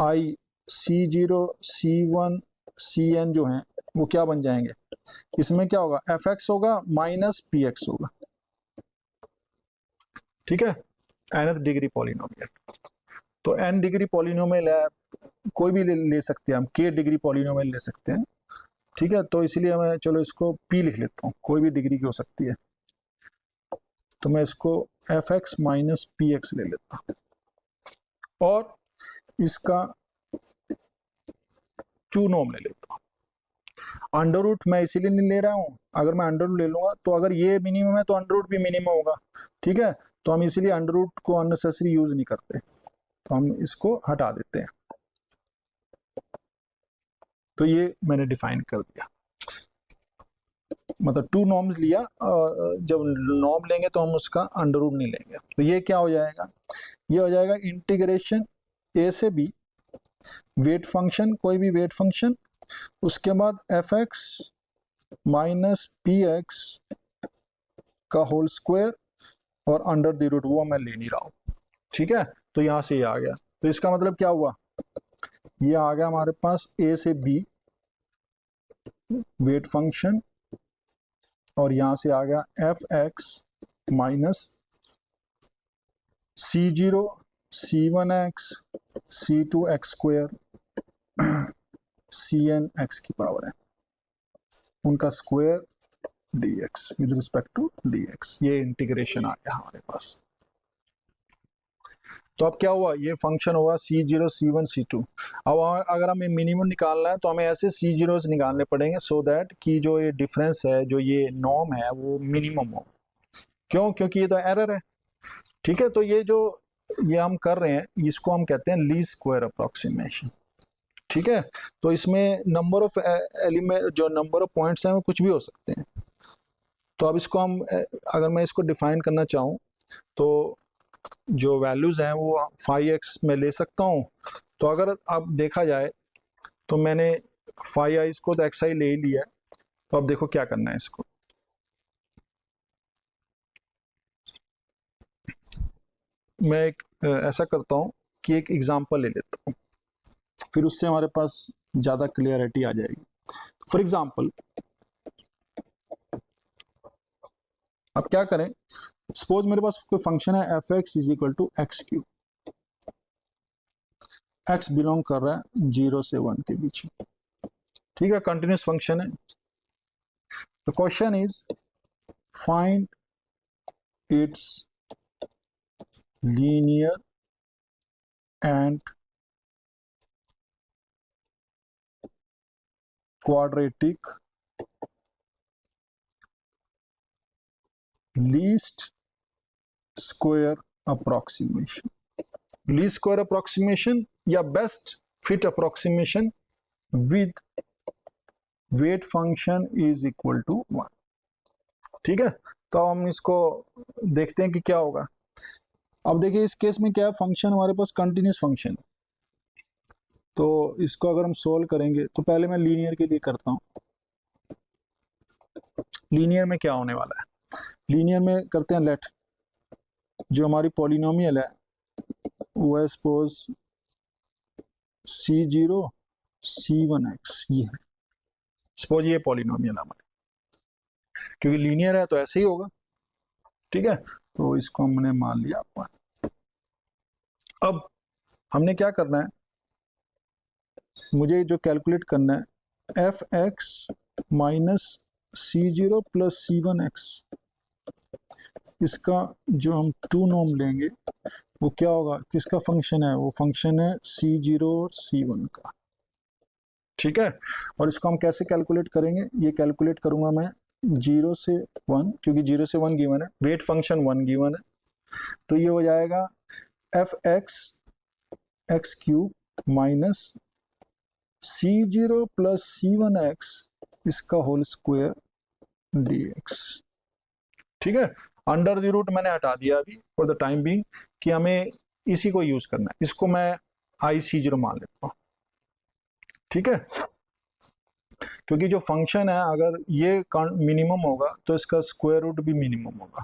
आई सी जीरो सी वन सी एन जो है वो क्या बन जाएंगे, इसमें क्या होगा, एफ एक्स होगा माइनस पी एक्स होगा, ठीक है, nth डिग्री पॉलिनोमियल। तो n डिग्री पॉलिनोमियल है, कोई भी ले सकते हैं हम, k डिग्री पॉलिनोमियल ले सकते हैं, ठीक है, तो इसलिए मैं चलो इसको p लिख लेता हूँ, कोई भी डिग्री की हो सकती है, तो मैं इसको F x minus P x ले लेता हूँ, और इसका टू नॉर्म ले लेता हूँ। अंडर रूट मैं इसीलिए नहीं ले रहा हूँ, अगर मैं अंडर रूट ले लूंगा तो अगर ये मिनिमम है तो अंडर रूट भी मिनिमम होगा, ठीक है, तो हम इसीलिए अंडर रूट को अननेसेसरी यूज नहीं करते, तो हम इसको हटा देते हैं। तो ये मैंने डिफाइन कर दिया, मतलब टू नॉर्म्स लिया, जब नॉर्म लेंगे तो हम उसका अंडर रूट नहीं लेंगे, तो ये क्या हो जाएगा, ये हो जाएगा इंटीग्रेशन ए से बी वेट फंक्शन, कोई भी वेट फंक्शन, उसके बाद F x minus P x का होल स्क्वायर और अंडर द रूट, वो मैं ले नहीं रहा हूँ, ठीक है, तो यहां से ये आ गया, तो इसका मतलब क्या हुआ, ये आ गया हमारे पास ए से बी वेट फंक्शन, और यहां से आ गया एफ एक्स माइनस सी जीरो सी one x c two x square c N x की पावर है, उनका square D x with respect to d x, ये इंटीग्रेशन आ गया हमारे पास। तो अब क्या हुआ, ये फंक्शन हुआ सी जीरो सी वन सी टू। अब अगर हमें मिनिमम निकालना है तो हमें ऐसे सी जीरोस निकालने पड़ेंगे, सो दैट कि जो ये डिफरेंस है, जो ये नॉर्म है, वो मिनिमम हो। क्यों, क्योंकि ये तो एरर है, ठीक है, तो ये जो ये हम कर रहे हैं इसको हम कहते हैं लीस्ट स्क्वायर अप्रोक्सीमेशन, ठीक है, तो इसमें नंबर ऑफ एलिमेंट, जो नंबर ऑफ पॉइंट्स हैं वो कुछ भी हो सकते हैं। तो अब इसको हम अगर मैं इसको डिफाइन करना चाहूँ तो जो वैल्यूज हैं वो 5x में ले सकता हूँ। तो अगर अब देखा जाए तो मैंने 5i को तो xi ले ही लिया है, तो अब देखो क्या करना है इसको, मैं एक ऐसा करता हूँ कि एक एग्जांपल ले लेता हूँ, फिर उससे हमारे पास ज़्यादा क्लियरिटी आ जाएगी। फॉर एग्जांपल अब क्या करें, सपोज मेरे पास कोई फंक्शन है F x is equal to x cube, x belong कर रहा है 0 से 1 के बीच, ठीक है, कंटिन्यूस फंक्शन है। The question is find its linear and quadratic least square approximation, least square approximation या best fit approximation with weight function is equal to 1, ठीक है, तो हम इसको देखते हैं कि क्या होगा। अब देखिए इस केस में क्या है, फंक्शन हमारे पास कंटिन्यूस फंक्शन है, तो इसको अगर हम सोल्व करेंगे तो पहले मैं लीनियर के लिए करता हूँ। लीनियर में क्या होने वाला है, लीनियर में करते हैं लेट जो हमारी पॉलिनोमियल है वो है सपोज सी जीरो सी वन एक्स, ये है सपोज ये पॉलिनोमियल हमारे, क्योंकि लीनियर है तो ऐसे ही होगा, ठीक है, तो इसको हमने मान लिया। अब हमने क्या करना है, मुझे जो कैलकुलेट करना है एफ एक्स माइनस सी zero plus C one X, इसका जो हम टू नॉर्म लेंगे वो क्या होगा, किसका फंक्शन है, वो फंक्शन है सी जीरो और सी वन का, ठीक है, और इसको हम कैसे कैलकुलेट करेंगे, ये कैलकुलेट करूंगा मैं 0 से 1, क्योंकि 0 से 1 गिवन है, वेट फंक्शन 1 गिवन है, तो ये हो जाएगा F X X cube minus सी zero plus C one X इसका होल स्क्वायर डी एक्स, ठीक है, अंडर द रूट मैंने हटा दिया अभी फॉर द टाइम बीइंग कि हमें इसी को यूज करना है, इसको मैं आई सी जीरो मान लेता हूँ, ठीक है, क्योंकि जो फंक्शन है अगर ये मिनिमम होगा तो इसका स्क्वायर रूट भी मिनिमम होगा।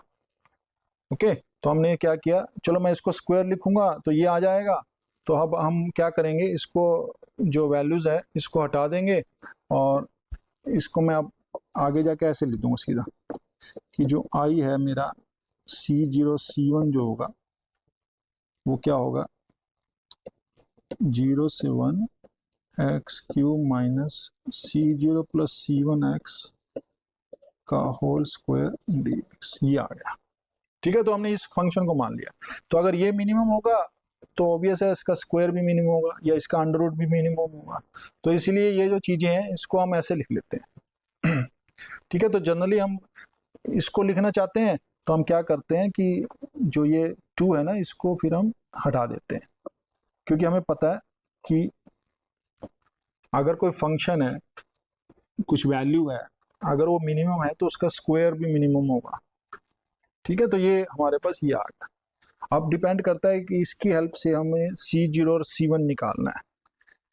ओके, तो हमने क्या किया, चलो मैं इसको स्क्वायर लिखूंगा तो ये आ जाएगा। तो अब हम क्या करेंगे, इसको जो वैल्यूज है इसको हटा देंगे और इसको मैं अब आगे जाके ऐसे लिख दूंगा सीधा कि जो आई है मेरा C0 C1 जो होगा वो क्या होगा, 0 से 1 x cube minus C0 plus C1x का होल स्क्वायर dx, ये आ गया। ठीक है, तो हमने इस फंक्शन को मान लिया। तो अगर ये मिनिमम होगा तो ऑब्वियस है इसका स्क्वायर भी मिनिमम होगा या इसका अंडर रूट भी मिनिमम होगा। तो इसलिए ये जो चीजें हैं इसको हम ऐसे लिख लेते हैं। ठीक है, तो जनरली हम इसको लिखना चाहते हैं तो हम क्या करते हैं कि जो ये 2 है ना इसको फिर हम हटा देते हैं, क्योंकि हमें पता है कि अगर कोई फंक्शन है, कुछ वैल्यू है, अगर वो मिनिमम है तो उसका स्क्वायर भी मिनिमम होगा। ठीक है, तो ये हमारे पास ये आ गया। अब डिपेंड करता है कि इसकी हेल्प से हमें C0 और C1 निकालना है।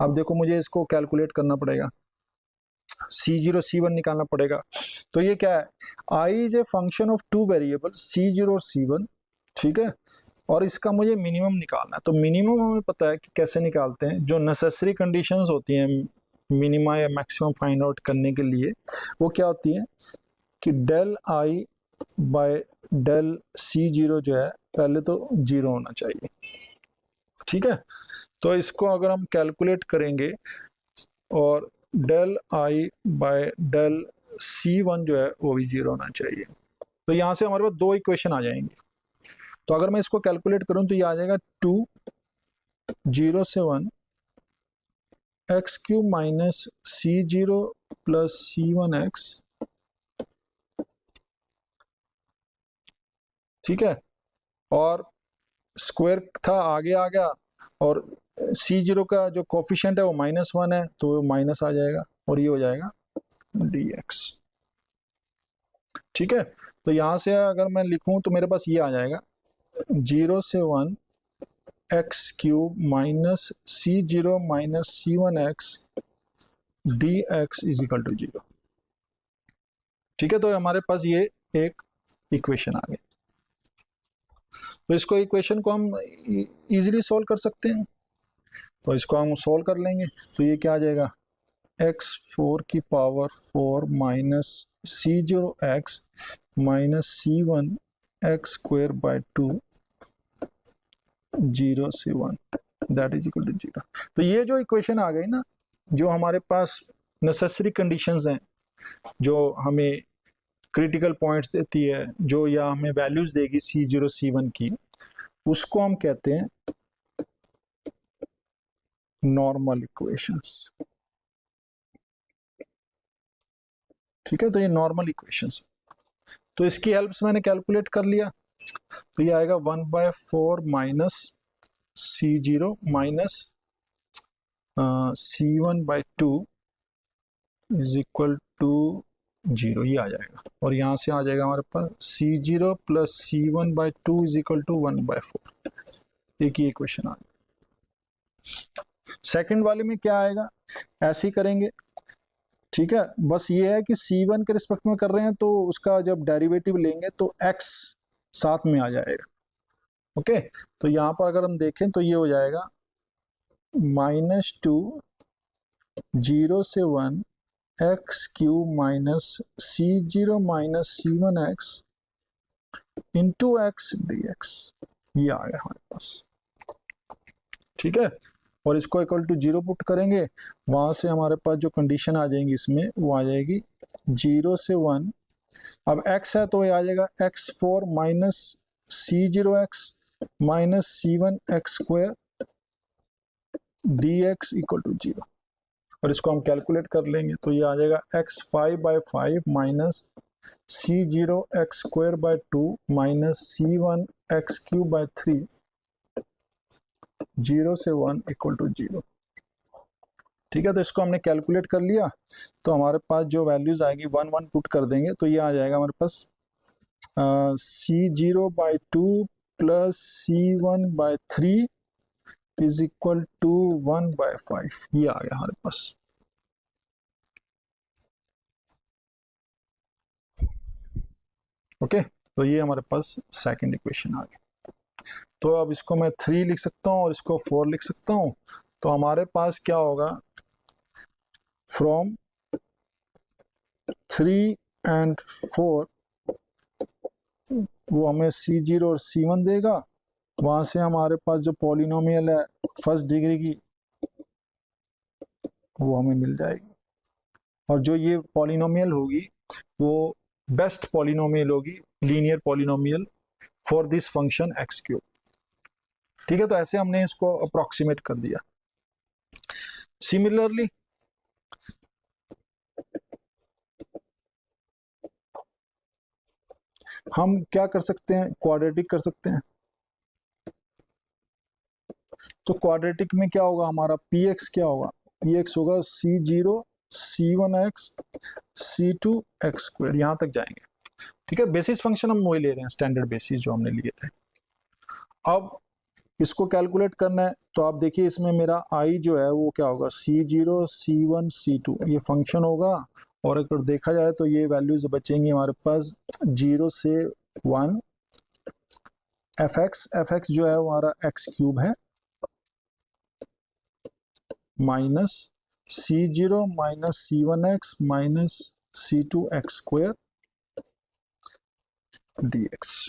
अब देखो मुझे इसको कैलकुलेट करना पड़ेगा, C0 C1 निकालना पड़ेगा। तो ये क्या है, I is a function of 2 variable C0 और C1। ठीक है, और इसका मुझे मिनिमम निकालना है। तो मिनिमम हमें पता है कि कैसे निकालते हैं, जो नेसेसरी कंडीशंस होती हैं मिनिमा या मैक्सिमम फाइंड आउट करने के लिए, वो क्या होती है कि del I by del C0 जो है पहले तो 0 होना चाहिए। ठीक है, तो इसको अगर हम कैलकुलेट करेंगे और del I by del C1 जो है वो भी 0 होना चाहिए, तो यहाँ से हमारे पास 2 इक्वेशन आ जाएंगे। तो अगर मैं इसको कैलकुलेट करूं तो ये आ जाएगा 2 0 से 1 x cube minus C0 plus C1x। ठीक है, और स्क्वायर था आगे आ गया, और C0 का जो कोफिशिएंट है वो -1 है तो वो माइनस आ जाएगा और ये हो जाएगा dx। ठीक है, तो यहां से अगर मैं लिखूं तो मेरे पास ये आ जाएगा 0 से 1 x cube minus C0 minus C1x dx is equal to 0। ठीक है, तो हमारे पास ये एक इक्वेशन आ गई। तो इसको इक्वेशन को हम इजीली सॉल्व कर सकते हैं, तो इसको हम सॉल्व कर लेंगे। तो ये क्या आ जाएगा, x4 की power 4 minus C0x minus C1 x square by 2 0 से 1 दैट इज इक्वल टू 0। तो ये जो इक्वेशन आ गई ना, जो हमारे पास नेसेसरी कंडीशंस हैं, जो हमें क्रिटिकल पॉइंट्स देती है, जो या हमें वैल्यूज देगी C0 C1 की, उसको हम कहते हैं नॉर्मल इक्वेशंस। ठीक है, तो ये नॉर्मल इक्वेशंस। तो इसकी हेल्प से मैंने कैलकुलेट कर लिया, तो ये आएगा 1/4 minus C0 minus C1/2 is equal to 0, ये आ जाएगा। और यहाँ से आ जाएगा हमारे पास C0 plus C1/2 is equal to 1/4। एक ही इक्वेशन आ गया। सेकंड वाले में क्या आएगा, ऐसे ही करेंगे। ठीक है, बस ये है कि C1 के रिस्पेक्ट में कर रहे हैं तो उसका जब डेरिवेटिव लेंगे तो x साथ में आ जाएगा। ओके, तो यहाँ पर अगर हम देखें तो ये हो जाएगा -2 0 से 1 x cube minus C0 minus C1x into x dx, ये आ गया हमारे पास। ठीक है, और इसको इक्वल टू 0 पुट करेंगे, वहां से हमारे पास जो कंडीशन आ जाएंगी इसमें वो आ जाएगी 0 से 1। अब x है तो ये आ जाएगा x4 minus C0x minus C1x square dx equal to 0। और इसको हम कैलकुलेट कर लेंगे तो ये आ जाएगा x5/5 minus C0x square by 2 minus C1x cube by 3 0 से 1 इक्वल टू 0। ठीक है, तो इसको हमने कैलकुलेट कर लिया, तो हमारे पास जो वैल्यूज आएगी 1 1 पुट कर देंगे तो ये आ जाएगा हमारे पास C0/2 plus C1/3 is equal to 1/5, ये आ गया हमारे पास। ओके, तो ये हमारे पास सेकंड इक्वेशन आ गई। तो अब इसको मैं 3 लिख सकता हूँ और इसको 4 लिख सकता हूँ। तो हमारे पास क्या होगा, फ्रॉम 3 एंड 4 वो हमें C0 और C1 देगा। वहां से हमारे पास जो पॉलिनोमियल है फर्स्ट डिग्री की वो हमें मिल जाएगी, और जो ये पॉलिनोमियल होगी वो बेस्ट पॉलिनोमियल होगी, linear polynomial for this function x cube. ठीक है, तो ऐसे हमने इसको अप्रोक्सीमेट कर दिया। सिमिलरली हम क्या कर सकते हैं, क्वाड्रेटिक कर सकते हैं। तो क्वाड्रेटिक में क्या होगा, हमारा पी एक्स क्या होगा, पी एक्स होगा C0 C1x C2x², यहां तक जाएंगे। ठीक है, बेसिस फंक्शन हम वही ले रहे हैं, स्टैंडर्ड बेसिस जो हमने लिए थे। अब इसको कैलकुलेट करना है, तो आप देखिए इसमें मेरा आई जो है वो क्या होगा, C0 C1 C2 ये फंक्शन होगा। और अगर देखा जाए तो ये वैल्यूज बचेंगी हमारे पास 0 से 1। एफ एक्स जो है हमारा x³ है, minus C0 minus C1x minus C2x² dx।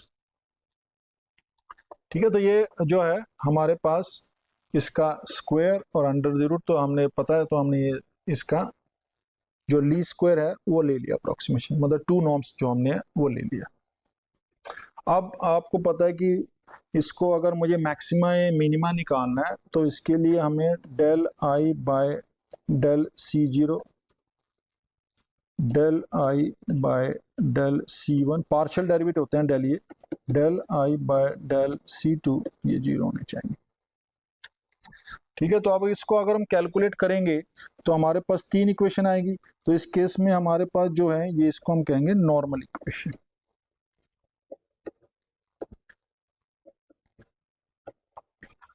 ठीक है, तो ये जो है हमारे पास इसका स्क्वायर और अंडर द रूट तो हमने पता है, तो हमने ये इसका जो ली स्क्वायर है वो ले लिया अप्रोक्सीमेशन, मतलब 2 नॉर्म्स जो हमने वो ले लिया। अब आपको पता है कि इसको अगर मुझे मैक्सिमा या मिनिमा निकालना है तो इसके लिए हमें del I by del C0 del I by del C1 partial derivative होते हैं डेल, ये del I by del C2 ये 0 होने चाहिए। ठीक है, तो अब इसको अगर हम कैलकुलेट करेंगे तो हमारे पास 3 इक्वेशन आएगी। तो इस केस में हमारे पास जो है ये इसको हम कहेंगे नॉर्मल इक्वेशन।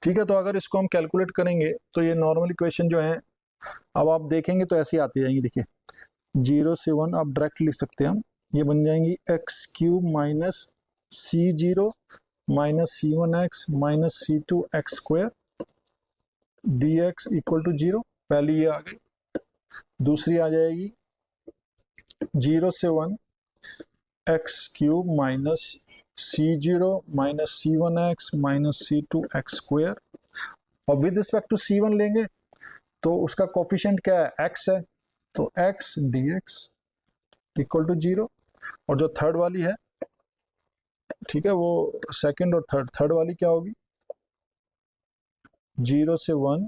ठीक है, तो अगर इसको हम कैलकुलेट करेंगे तो ये नॉर्मल इक्वेशन जो है, अब आप देखेंगे तो ऐसी आती जाएंगी। देखिए 0 से 1 आप डायरेक्ट लिख सकते हैं हम, ये बन जाएंगी x³ minus C0 minus C1x minus C2x² dx equal to 0। पहली ये आ गई, दूसरी आ जाएगी 0 से 1 x³ minus C0 minus C1x minus C2x², और विद रिस्पेक्ट टू C1 लेंगे तो उसका कोफिशिएंट क्या है, x है, तो x dx इक्वल टू 0। और जो थर्ड वाली है, ठीक है, वो सेकंड और थर्ड वाली क्या होगी, 0 से 1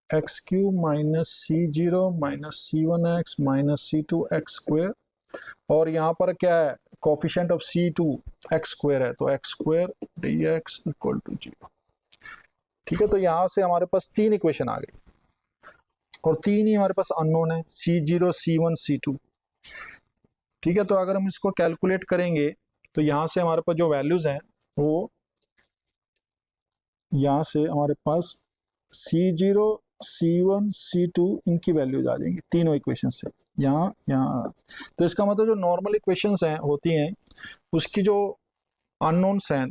x³ minus C0 minus C1x minus C2x², और यहाँ पर क्या है, कोफिशिएंट ऑफ C2x² है, तो x² dx इक्वल टू 0। ठीक है, तो यहाँ से हमारे पास 3 इक्वेशन आ गई, और 3 ही हमारे पास अननोन है, C0 C1 C2। ठीक है, तो अगर हम इसको कैलकुलेट करेंगे तो यहाँ से हमारे पास जो वैल्यूज हैं वो यहाँ से हमारे पास C0 C1 C2 इनकी वैल्यूज आ जाएंगी तीनों इक्वेशन से, यहाँ यहाँ। तो इसका मतलब जो नॉर्मल इक्वेशंस हैं होती हैं उसकी जो अननोन्स हैं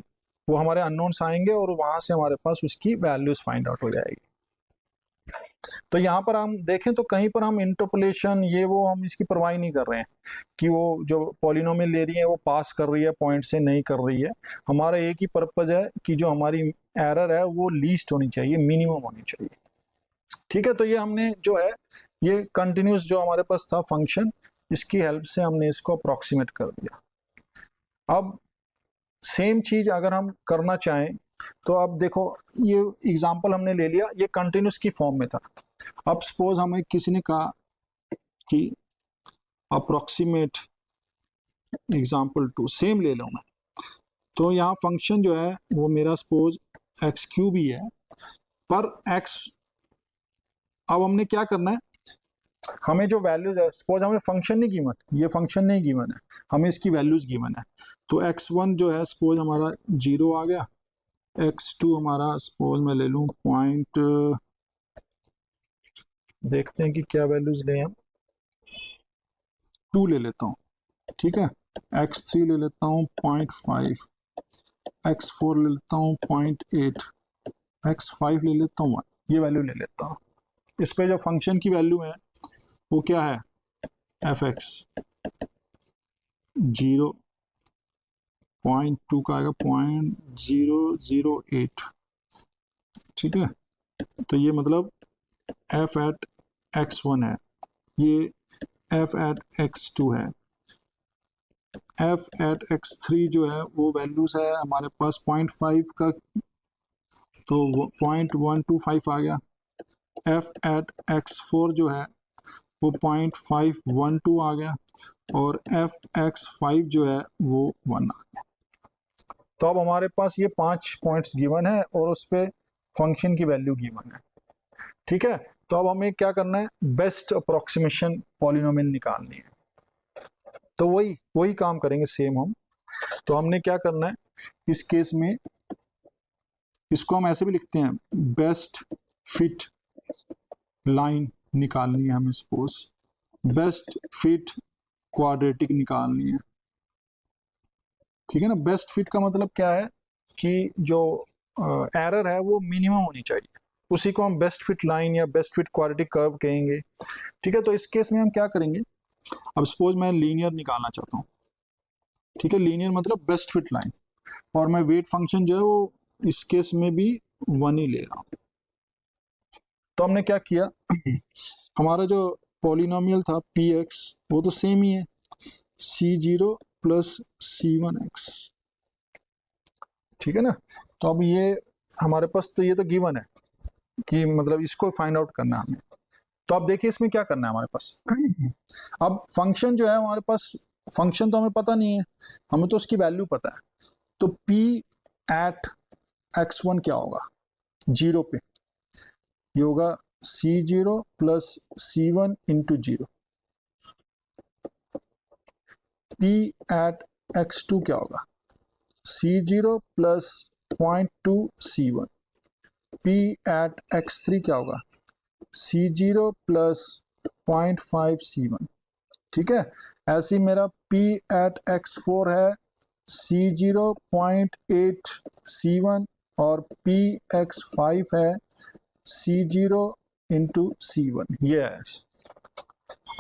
वो हमारे अननोन्स आएंगे, और वहां से हमारे पास उसकी वैल्यूज फाइंड आउट हो जाएगी। तो यहाँ पर हम देखें तो कहीं पर हम इंटरपोलेशन ये वो हम इसकी परवाह नहीं कर रहे हैं कि वो जो पॉलिनोमियल ले रही है वो पास कर रही है पॉइंट से, नहीं कर रही है। हमारा एक ही पर्पज है कि जो हमारी एरर है वो लीस्ट होनी चाहिए, मिनिमम होनी चाहिए। ठीक है, तो ये हमने जो है ये कंटिन्यूस जो हमारे पास था फंक्शन, इसकी हेल्प से हमने इसको अप्रोक्सीमेट कर दिया। अब सेम चीज अगर हम करना चाहें तो अब देखो ये एग्जांपल हमने ले लिया, ये कंटिन्यूस की फॉर्म में था। अब सपोज हमें किसी ने कहा कि अप्रोक्सीमेट एग्जांपल 2, सेम ले लो मैं, तो यहाँ फंक्शन जो है वो मेरा सपोज x³ ही है, पर x, अब हमने क्या करना है, हमें जो वैल्यूज है, सपोज हमें फंक्शन नहीं गिवन, ये फंक्शन नहीं गिवन है, हमें इसकी वैल्यूज गिवन है। तो x1 जो है सपोज हमारा 0 आ गया, x2 हमारा सपोज मैं ले लूँ पॉइंट, देखते हैं कि क्या वैल्यूज ले, हम 2 ले लेता हूँ। ठीक है, x3 ले लेता हूँ 0.5, x4 ले लेता हूँ 0.8, x5 ले लेता हूँ 1, ये वैल्यू ले लेता हूँ। इस पे जो फंक्शन की वैल्यू है वो क्या है, fx 0.2 का आएगा 0.008, ठीक है। तो ये मतलब f एट x1 है, ये f एट x2 है, f एट x3 जो है वो वैल्यूज है हमारे पास 0.5 का, तो 0.125 आ गया। f एट x4 जो है वो 0.512 आ गया, और f x5 जो है वो 1 आ गया। तो अब हमारे पास ये 5 पॉइंट्स गिवन है और उस पर फंक्शन की वैल्यू गिवन है, ठीक है। तो अब हमें क्या करना है, बेस्ट अप्रोक्सीमेशन पॉलिनोमियल निकालनी है। तो वही वही काम करेंगे सेम हम। तो हमने क्या करना है इस केस में, इसको हम ऐसे भी लिखते हैं, बेस्ट फिट लाइन निकालनी है हमें, सपोज बेस्ट फिट क्वाड्रेटिक निकालनी है, ठीक है ना। बेस्ट फिट का मतलब क्या है कि जो एरर है वो मिनिमम होनी चाहिए, उसी को हम बेस्ट फिट लाइन या बेस्ट फिट क्वाड्रेटिक कर्व कहेंगे, ठीक है। तो इस केस में हम क्या करेंगे, अब सपोज मैं लीनियर निकालना चाहता हूँ, ठीक है, लीनियर मतलब बेस्ट फिट लाइन, और मैं वेट फंक्शन जो है वो इस केस में भी 1 ही ले रहा हूँ। तो हमने क्या किया, हमारा जो पॉलिनोमियल था px वो तो सेम ही है, c0 प्लस c1x, ठीक है ना। तो अब ये हमारे पास, तो ये तो गिवन है कि मतलब इसको फाइंड आउट करना है हमें। तो अब देखिए इसमें क्या करना है हमारे पास, अब फंक्शन जो है हमारे पास, फंक्शन तो हमें पता नहीं है, हमें तो उसकी वैल्यू पता है। तो p एट x1 क्या होगा, 0 पे ये होगा c0 plus c1 into 0। p at x2 क्या होगा, c0 plus 0.2 c1। p eight x3 क्या होगा, c0 प्लस 0.5 c1, ठीक है। ऐसे ही मेरा p एट x4 है c0 0.8 c1, और p x5 है c0 इंटू c1, ये है।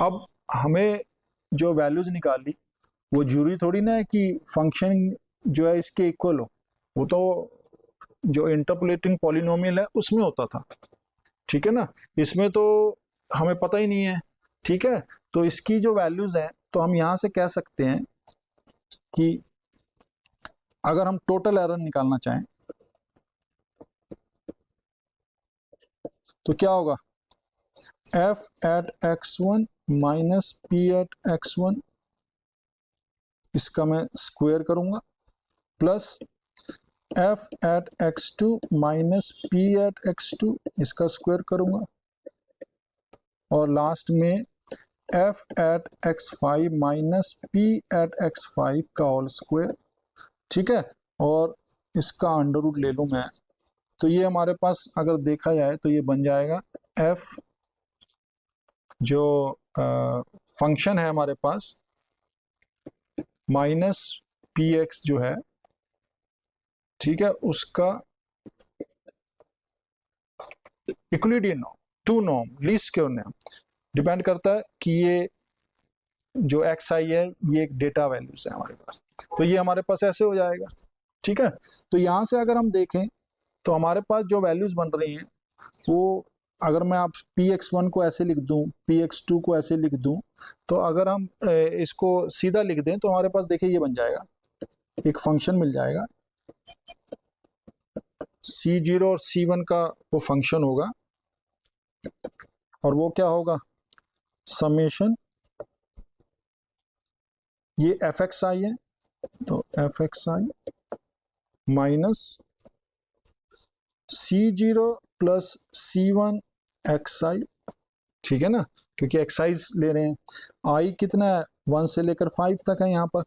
अब हमें जो वैल्यूज निकाली वो जरूरी थोड़ी ना है कि फंक्शन जो है इसके इक्वल हो, वो तो जो इंटरपोलेटिंग पॉलिनोमियल है उसमें होता था, ठीक है ना। इसमें तो हमें पता ही नहीं है, ठीक है। तो इसकी जो वैल्यूज हैं, तो हम यहाँ से कह सकते हैं कि अगर हम टोटल एरर निकालना चाहें तो क्या होगा, f at x1 minus p at x1, इसका मैं स्क्वायर करूंगा, plus f at x2 minus p at x2, इसका स्क्वायर करूंगा, और लास्ट में f at x5 minus p at x5 का होल स्क्वायर, ठीक है। और इसका अंडर रूट ले लूँ मैं, तो ये हमारे पास अगर देखा जाए तो ये बन जाएगा f जो फंक्शन है हमारे पास माइनस पी एक्स जो है, ठीक है, उसका Euclidean norm, two norm, least square norm, depend करता है कि ये जो एक्स आई है ये एक डेटा वैल्यूज है हमारे पास, तो ये हमारे पास ऐसे हो जाएगा, ठीक है। तो यहाँ से अगर हम देखें तो हमारे पास जो वैल्यूज बन रही हैं वो, अगर मैं आप px1 को ऐसे लिख दूं, px2 को ऐसे लिख दूं, तो अगर हम इसको सीधा लिख दें तो हमारे पास देखिए ये बन जाएगा, एक फंक्शन मिल जाएगा c0 और c1 का वो फंक्शन होगा, और वो क्या होगा, समेशन, ये एफ एक्स आई है, तो F X I minus c0 plus c1 X I, ठीक है ना, क्योंकि एक्साइज ले रहे हैं, आई कितना है 1 से लेकर 5 तक है यहाँ पर,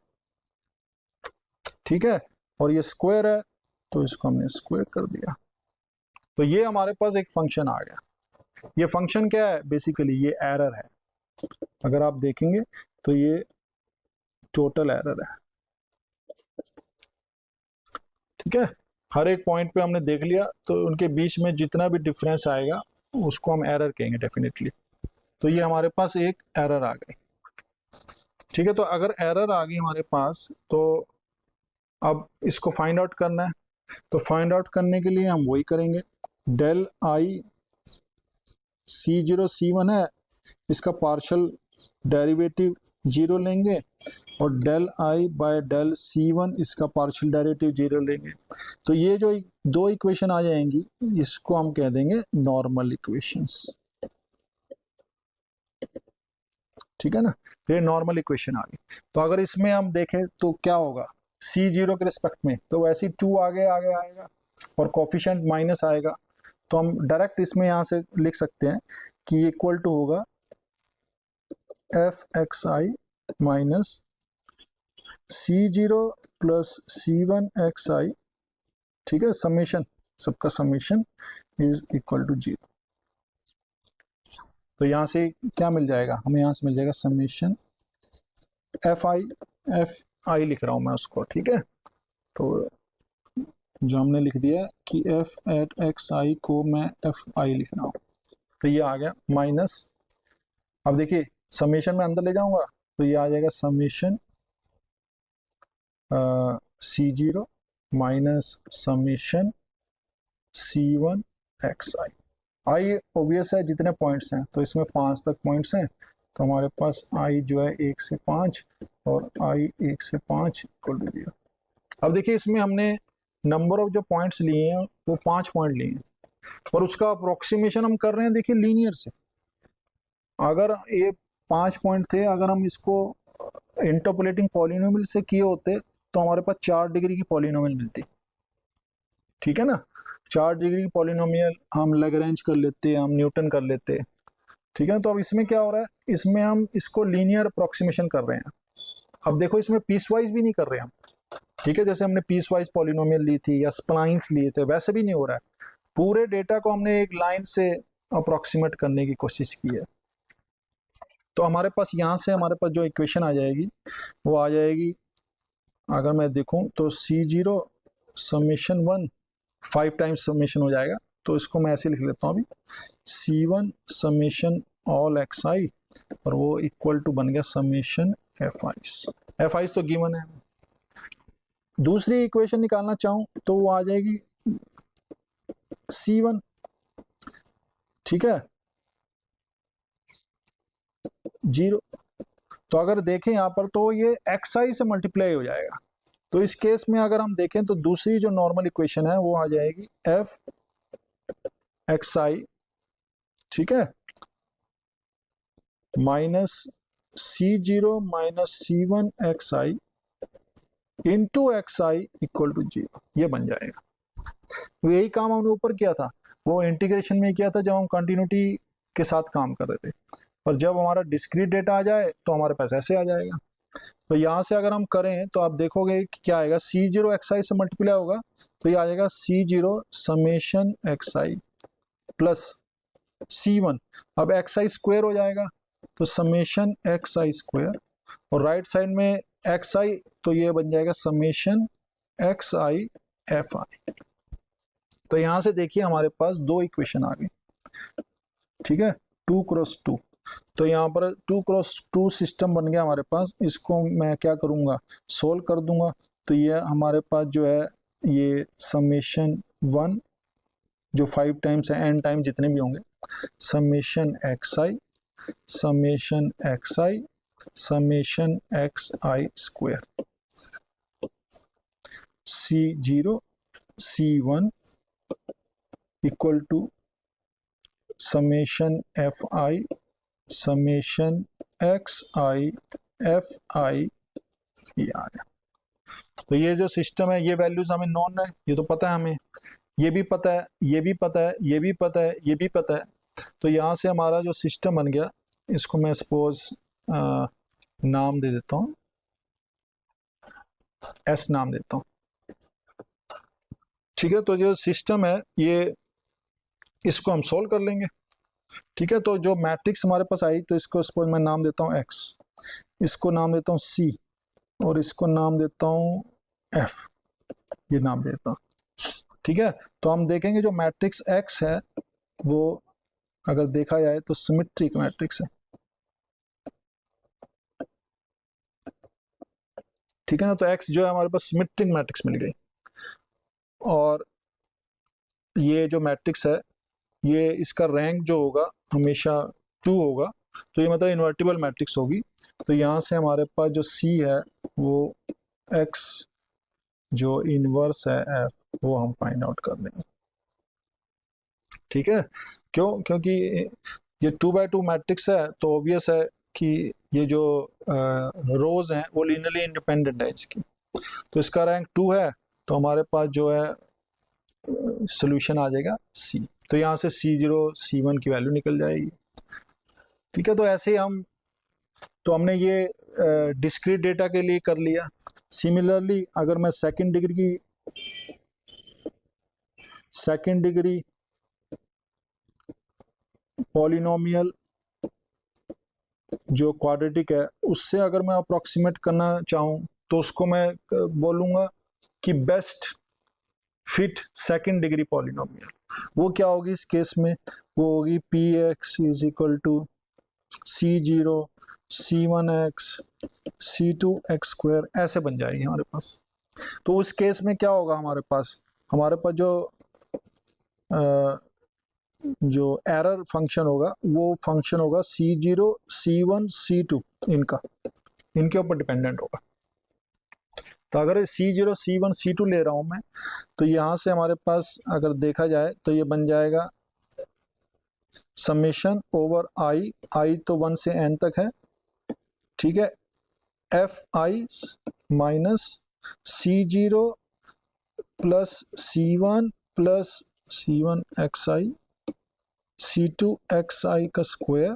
ठीक है, और ये स्क्वायर है तो इसको हमने स्क्वायर कर दिया। तो ये हमारे पास एक फंक्शन आ गया। ये फंक्शन क्या है, बेसिकली ये एरर है, अगर आप देखेंगे तो ये टोटल एरर है। ठीक है, हर एक पॉइंट पे हमने देख लिया, तो उनके बीच में जितना भी डिफरेंस आएगा उसको हम एरर कहेंगे डेफिनेटली। तो ये हमारे पास एक एरर आ गई। ठीक है, तो अगर एरर आ गई हमारे पास, तो अब इसको फाइंड आउट करना है। तो फाइंड आउट करने के लिए हम वही करेंगे, डेल आई C0 C1 है, इसका पार्शियल डेरिवेटिव 0 लेंगे, और del I by del C1 इसका पार्शियल डेरिवेटिव 0 लेंगे। तो ये जो दो इक्वेशन आ जाएंगी, इसको हम कह देंगे नॉर्मल इक्वेशंस। ठीक है ना, ये नॉर्मल इक्वेशन आ गई। तो अगर इसमें हम देखें तो क्या होगा, C0 के रिस्पेक्ट में तो वैसे ही 2 आगे आगे आएगा और कोफिशिएंट माइनस आएगा। तो हम डायरेक्ट इसमें यहाँ से लिख सकते हैं कि इक्वल टू होगा f(xi) minus C0 plus C1(xi), ठीक है, समेशन, सबका समेशन इज इक्वल टू 0। तो यहाँ से क्या मिल जाएगा, हमें यहाँ से मिल जाएगा समेशन fi लिख रहा हूँ मैं उसको। ठीक है, तो जो हमने लिख दिया कि f(xi) को मैं fi लिख रहा हूँ, तो ये आ गया माइनस। अब देखिए समेशन में अंदर ले जाऊंगा तो ये आ जाएगा summation C0 minus summation C1(xi). आई ऑब्वियस है, जितने पॉइंट्स हैं तो इसमें 5 तक पॉइंट्स हैं, तो हमारे पास आई जो है 1 से 5 और आई 1 से 5 इक्वल टू 0। अब देखिए इसमें हमने नंबर ऑफ जो पॉइंट्स लिए हैं वो 5 पॉइंट लिए हैं, और उसका अप्रोक्सीमेशन हम कर रहे हैं देखिए लीनियर से। अगर ये 5 पॉइंट थे, अगर हम इसको इंटरपोलेटिंग पॉलिनोमियल से किए होते तो हमारे पास 4 डिग्री की पॉलिनोमियल मिलती। ठीक है ना, 4 डिग्री की पॉलिनोमियल हम लैग्रेंज कर लेते, हम न्यूटन कर लेते। ठीक है, तो अब इसमें क्या हो रहा है, इसमें हम इसको लीनियर अप्रोक्सीमेशन कर रहे हैं। अब देखो इसमें पीस वाइज भी नहीं कर रहे हम। ठीक है, जैसे हमने पीस वाइज पॉलिनोमियल ली थी या स्प्लाइंस लिए थे, वैसे भी नहीं हो रहा है। पूरे डेटा को हमने एक लाइन से अप्रोक्सीमेट करने की कोशिश की है। तो हमारे पास यहाँ से हमारे पास जो इक्वेशन आ जाएगी वो आ जाएगी, अगर मैं देखूं तो C0 समेशन 1 5 टाइम्स समेशन हो जाएगा। तो इसको मैं ऐसे लिख लेता हूँ अभी, C1 समेशन ऑल xi, और वो इक्वल टू बन गया समेशन fi तो गिवन है। दूसरी इक्वेशन निकालना चाहूँ तो वो आ जाएगी C1, ठीक है, 0। तो अगर देखें यहाँ पर तो ये xi से मल्टीप्लाई हो जाएगा। तो इस केस में अगर हम देखें तो दूसरी जो नॉर्मल इक्वेशन है वो आ जाएगी f(xi), ठीक है, minus C0 minus C1(xi) into xi equal to 0, ये बन जाएगा। तो यही काम हमने ऊपर किया था, वो इंटीग्रेशन में किया था जब हम कंटिन्यूटी के साथ काम कर रहे थे, और जब हमारा डिस्क्रीट डेटा आ जाए तो हमारे पास ऐसे आ जाएगा। तो यहाँ से अगर हम करें तो आप देखोगे कि क्या आएगा, C0 xi से मल्टीप्लाई होगा तो ये आ जाएगा C0 summation xi plus C1, अब xi स्क्वायर हो जाएगा तो समेशन xi स्क्वायर, और राइट साइड में xi तो ये बन जाएगा समेशन xi fi। तो यहाँ से देखिए हमारे पास दो इक्वेशन आ गई। ठीक है, 2x2, तो यहाँ पर 2x2 सिस्टम बन गया हमारे पास। इसको मैं क्या करूँगा, सोल्व कर दूंगा। तो ये हमारे पास जो है ये समेशन 1 जो 5 टाइम्स है, n टाइम जितने भी होंगे, summation xi summation xi summation xi square C0 C1 equal to summation fi summation xi fi, ये आ गया। तो ये जो सिस्टम है, ये वैल्यूज हमें नॉन है, ये तो पता है हमें, ये भी पता है, ये भी पता है, ये भी पता है, ये भी पता है। तो यहाँ से हमारा जो सिस्टम बन गया, इसको मैं सपोज नाम दे देता हूँ, S नाम देता हूँ। ठीक है, तो जो सिस्टम है ये, इसको हम सोल्व कर लेंगे। ठीक है, तो जो मैट्रिक्स हमारे पास आई, तो इसको सपोज मैं नाम देता हूँ X, इसको नाम देता हूँ C, और इसको नाम देता हूँ एफ, ये नाम देता हूँ। ठीक है, तो हम देखेंगे जो मैट्रिक्स एक्स है वो अगर देखा जाए तो सिमेट्रिक मैट्रिक्स है। ठीक है ना, तो एक्स जो है हमारे पास सिमेट्रिक मैट्रिक्स मिल गई। और ये जो मैट्रिक्स है ये इसका रैंक जो होगा हमेशा 2 होगा, तो ये मतलब इन्वर्टिबल मैट्रिक्स होगी। तो यहाँ से हमारे पास जो सी है वो एक्स जो इनवर्स है एफ वो हम फाइंड आउट कर लेंगे। ठीक है, क्यों? क्योंकि ये 2x2 मैट्रिक्स है तो ऑब्वियस है कि ये जो रोज हैं वो लीनियरली इंडिपेंडेंट है इसकी, तो इसका रैंक 2 है, तो हमारे पास जो है सोल्यूशन आ जाएगा सी। तो यहाँ से C0 C1 की वैल्यू निकल जाएगी। ठीक है, तो ऐसे ही हमने ये डिस्क्रीट डेटा के लिए कर लिया। सिमिलरली अगर मैं सेकंड डिग्री पॉलिनोमियल जो क्वाड्रेटिक है उससे अगर मैं अप्रोक्सीमेट करना चाहूँ तो उसको मैं बोलूँगा कि best fit second degree polynomial. वो क्या होगी इस केस में? वो होगी p x is equal to C0 C1x C2x square, ऐसे बन जाएगी हमारे पास। तो उस केस में क्या होगा हमारे पास जो एरर फंक्शन होगा वो फंक्शन होगा C0 C1 C2 इनके ऊपर डिपेंडेंट होगा। तो अगर C0 C1 C2 ले रहा हूं मैं तो यहां से हमारे पास अगर देखा जाए तो ये बन जाएगा समेशन ओवर आई तो 1 से n तक है। ठीक है, F I minus C0 plus C1 plus C1 xi C2 xi का स्क्वायर,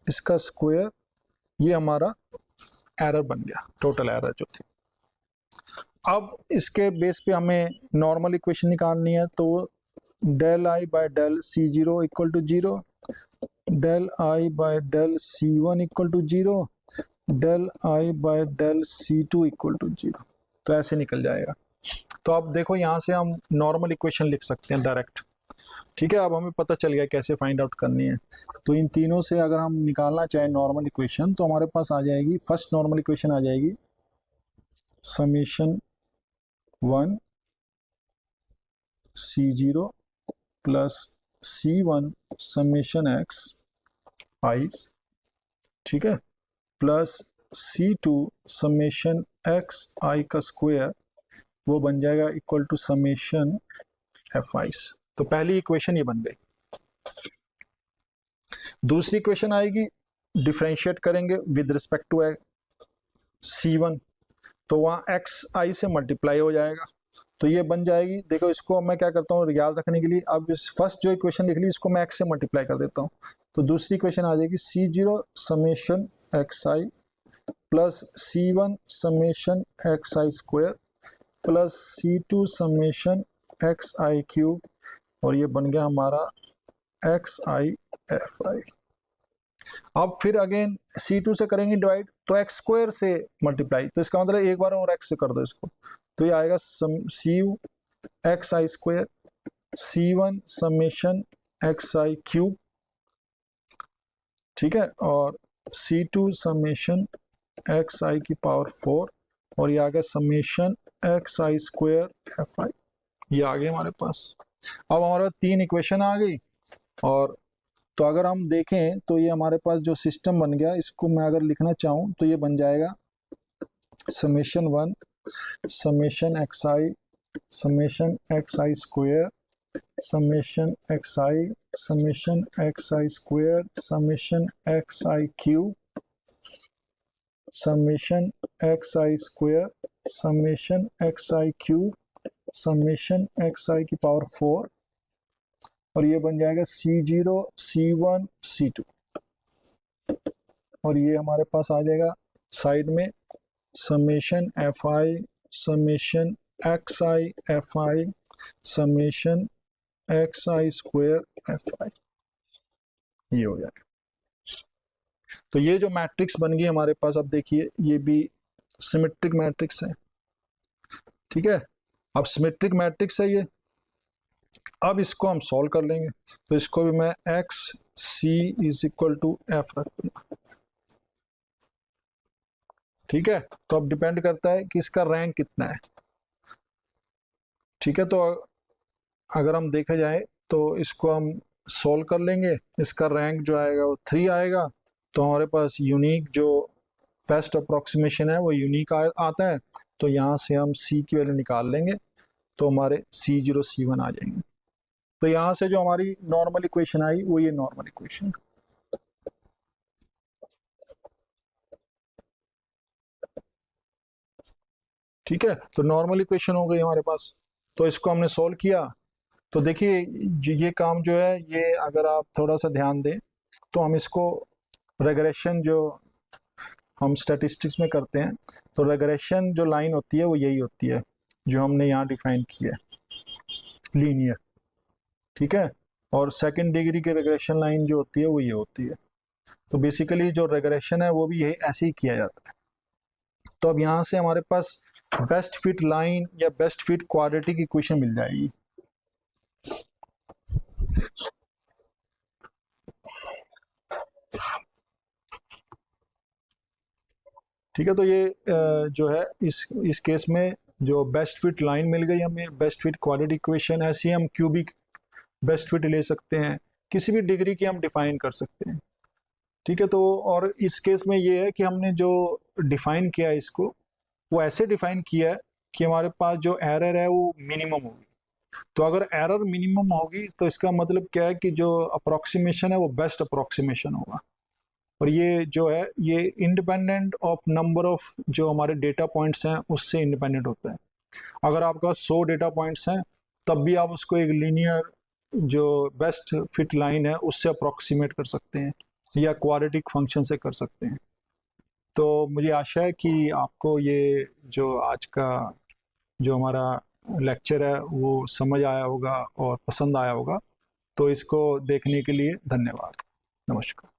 इसका स्क्वायर, ये हमारा एरर बन गया, टोटल एरर जो थी। अब इसके बेस पे हमें नॉर्मल इक्वेशन निकालनी है, तो del I by del C0 equal to 0, del I by del C1 equal to 0, del I by del C2 equal to 0। तो ऐसे निकल जाएगा। तो अब देखो यहाँ से हम नॉर्मल इक्वेशन लिख सकते हैं डायरेक्ट। ठीक है, अब हमें पता चल गया कैसे फाइंड आउट करनी है। तो इन तीनों से अगर हम निकालना चाहें नॉर्मल इक्वेशन तो हमारे पास आ जाएगी, फर्स्ट नॉर्मल इक्वेशन आ जाएगी summation 1 C0 plus C1 summation x i's, ठीक है, plus C2 summation x i का स्क्वायर, वो बन जाएगा equal to summation f i's. तो पहली इक्वेशन ये बन गई। दूसरी इक्वेशन आएगी, डिफरेंशिएट करेंगे विद रिस्पेक्ट टू C1, तो वहाँ एक्स आई से मल्टीप्लाई हो जाएगा, तो ये बन जाएगी। देखो इसको मैं क्या करता हूँ याद रखने के लिए, अब इस फर्स्ट जो इक्वेशन लिख ली इसको मैं एक्स से मल्टीप्लाई कर देता हूँ, तो दूसरी इक्वेशन आ जाएगी C0 summation X I plus C1 summation X I square plus C2 summation X I cube, और ये बन गया हमारा एक्स आई एफ आई। अब फिर अगेन C2 से करेंगे डिवाइड तो एक्स स्क्वायर से मल्टीप्लाई, तो इसका मतलब एक बार और एक्स से कर दो इसको, तो ये आएगा सी x I square C1 summation X I cube, ठीक है, और C2 समेशन एक्स आई की पावर 4, और ये आ गया summation X I square F I, ये आ गया हमारे पास। अब हमारे पास 3 इक्वेशन आ गई, और तो अगर हम देखें तो ये हमारे पास जो सिस्टम बन गया, इसको मैं अगर लिखना चाहूँ तो ये बन जाएगा summation 1 summation X I square summation X I square summation X I cube summation X I square summation X I cube summation X आई की पावर 4, और ये बन जाएगा C0 C1 C2, और ये हमारे पास आ जाएगा साइड में summation F I summation X I F I summation X I square F I, ये हो जाएगा। तो ये जो मैट्रिक्स बन गई हमारे पास, अब देखिए ये भी सिमेट्रिक मैट्रिक्स है, ठीक है। अब सिमेट्रिक मैट्रिक्स है ये, अब इसको हम सॉल्व कर लेंगे। तो इसको भी मैं x c is equal to f रख दूंगा, ठीक है। तो अब डिपेंड करता है कि इसका रैंक कितना है, ठीक है। तो अगर हम देखा जाए तो इसको हम सॉल्व कर लेंगे, इसका रैंक जो आएगा वो 3 आएगा। तो हमारे पास यूनिक जो बेस्ट अप्रोक्सीमेशन है वो यूनिक आता है। तो यहाँ से हम सी की वैल्यू निकाल लेंगे, तो हमारे C0 C1 आ जाएंगे। तो यहाँ से जो हमारी नॉर्मल इक्वेशन आई वो ये नॉर्मल इक्वेशन, ठीक है। तो नॉर्मल इक्वेशन हो गई हमारे पास। तो इसको हमने सॉल्व किया। तो देखिए ये काम जो है, ये अगर आप थोड़ा सा ध्यान दें तो हम इसको रेग्रेशन जो हम स्टैटिस्टिक्स में करते हैं, तो रेग्रेशन जो लाइन होती है वो यही होती है जो हमने यहाँ डिफाइन की है, लीनियर, ठीक है। और सेकंड डिग्री की रेग्रेशन लाइन जो होती है वो ये होती है। तो बेसिकली जो रेग्रेशन है वो भी यही ऐसे ही किया जाता है। तो अब यहाँ से हमारे पास बेस्ट फिट लाइन या बेस्ट फिट क्वाड्रेटिक इक्वेशन मिल जाएगी। ठीक है। तो ये जो है इस केस में जो बेस्ट फिट लाइन मिल गई हमें, बेस्ट फिट क्वाड्रेटिक इक्वेशन, ऐसी हम क्यूबिक बेस्ट फिट ले सकते हैं, किसी भी डिग्री की हम डिफाइन कर सकते हैं, ठीक है। तो और इस केस में ये है कि हमने जो डिफाइन किया है इसको, वो ऐसे डिफाइन किया है कि हमारे पास जो एरर है वो मिनिमम होगी। तो अगर एरर मिनिमम होगी तो इसका मतलब क्या है कि जो अप्रोक्सीमेशन है वो बेस्ट अप्रोक्सीमेशन होगा। और ये जो है ये इंडिपेंडेंट ऑफ नंबर ऑफ जो हमारे डेटा पॉइंट्स हैं उससे इंडिपेंडेंट होता है। अगर आपके पास 100 डेटा पॉइंट्स हैं तब भी आप उसको एक लीनियर जो बेस्ट फिट लाइन है उससे अप्रोक्सीमेट कर सकते हैं या क्वाड्रेटिक फंक्शन से कर सकते हैं। तो मुझे आशा है कि आपको ये जो आज का जो हमारा लेक्चर है वो समझ आया होगा और पसंद आया होगा। तो इसको देखने के लिए धन्यवाद। नमस्कार।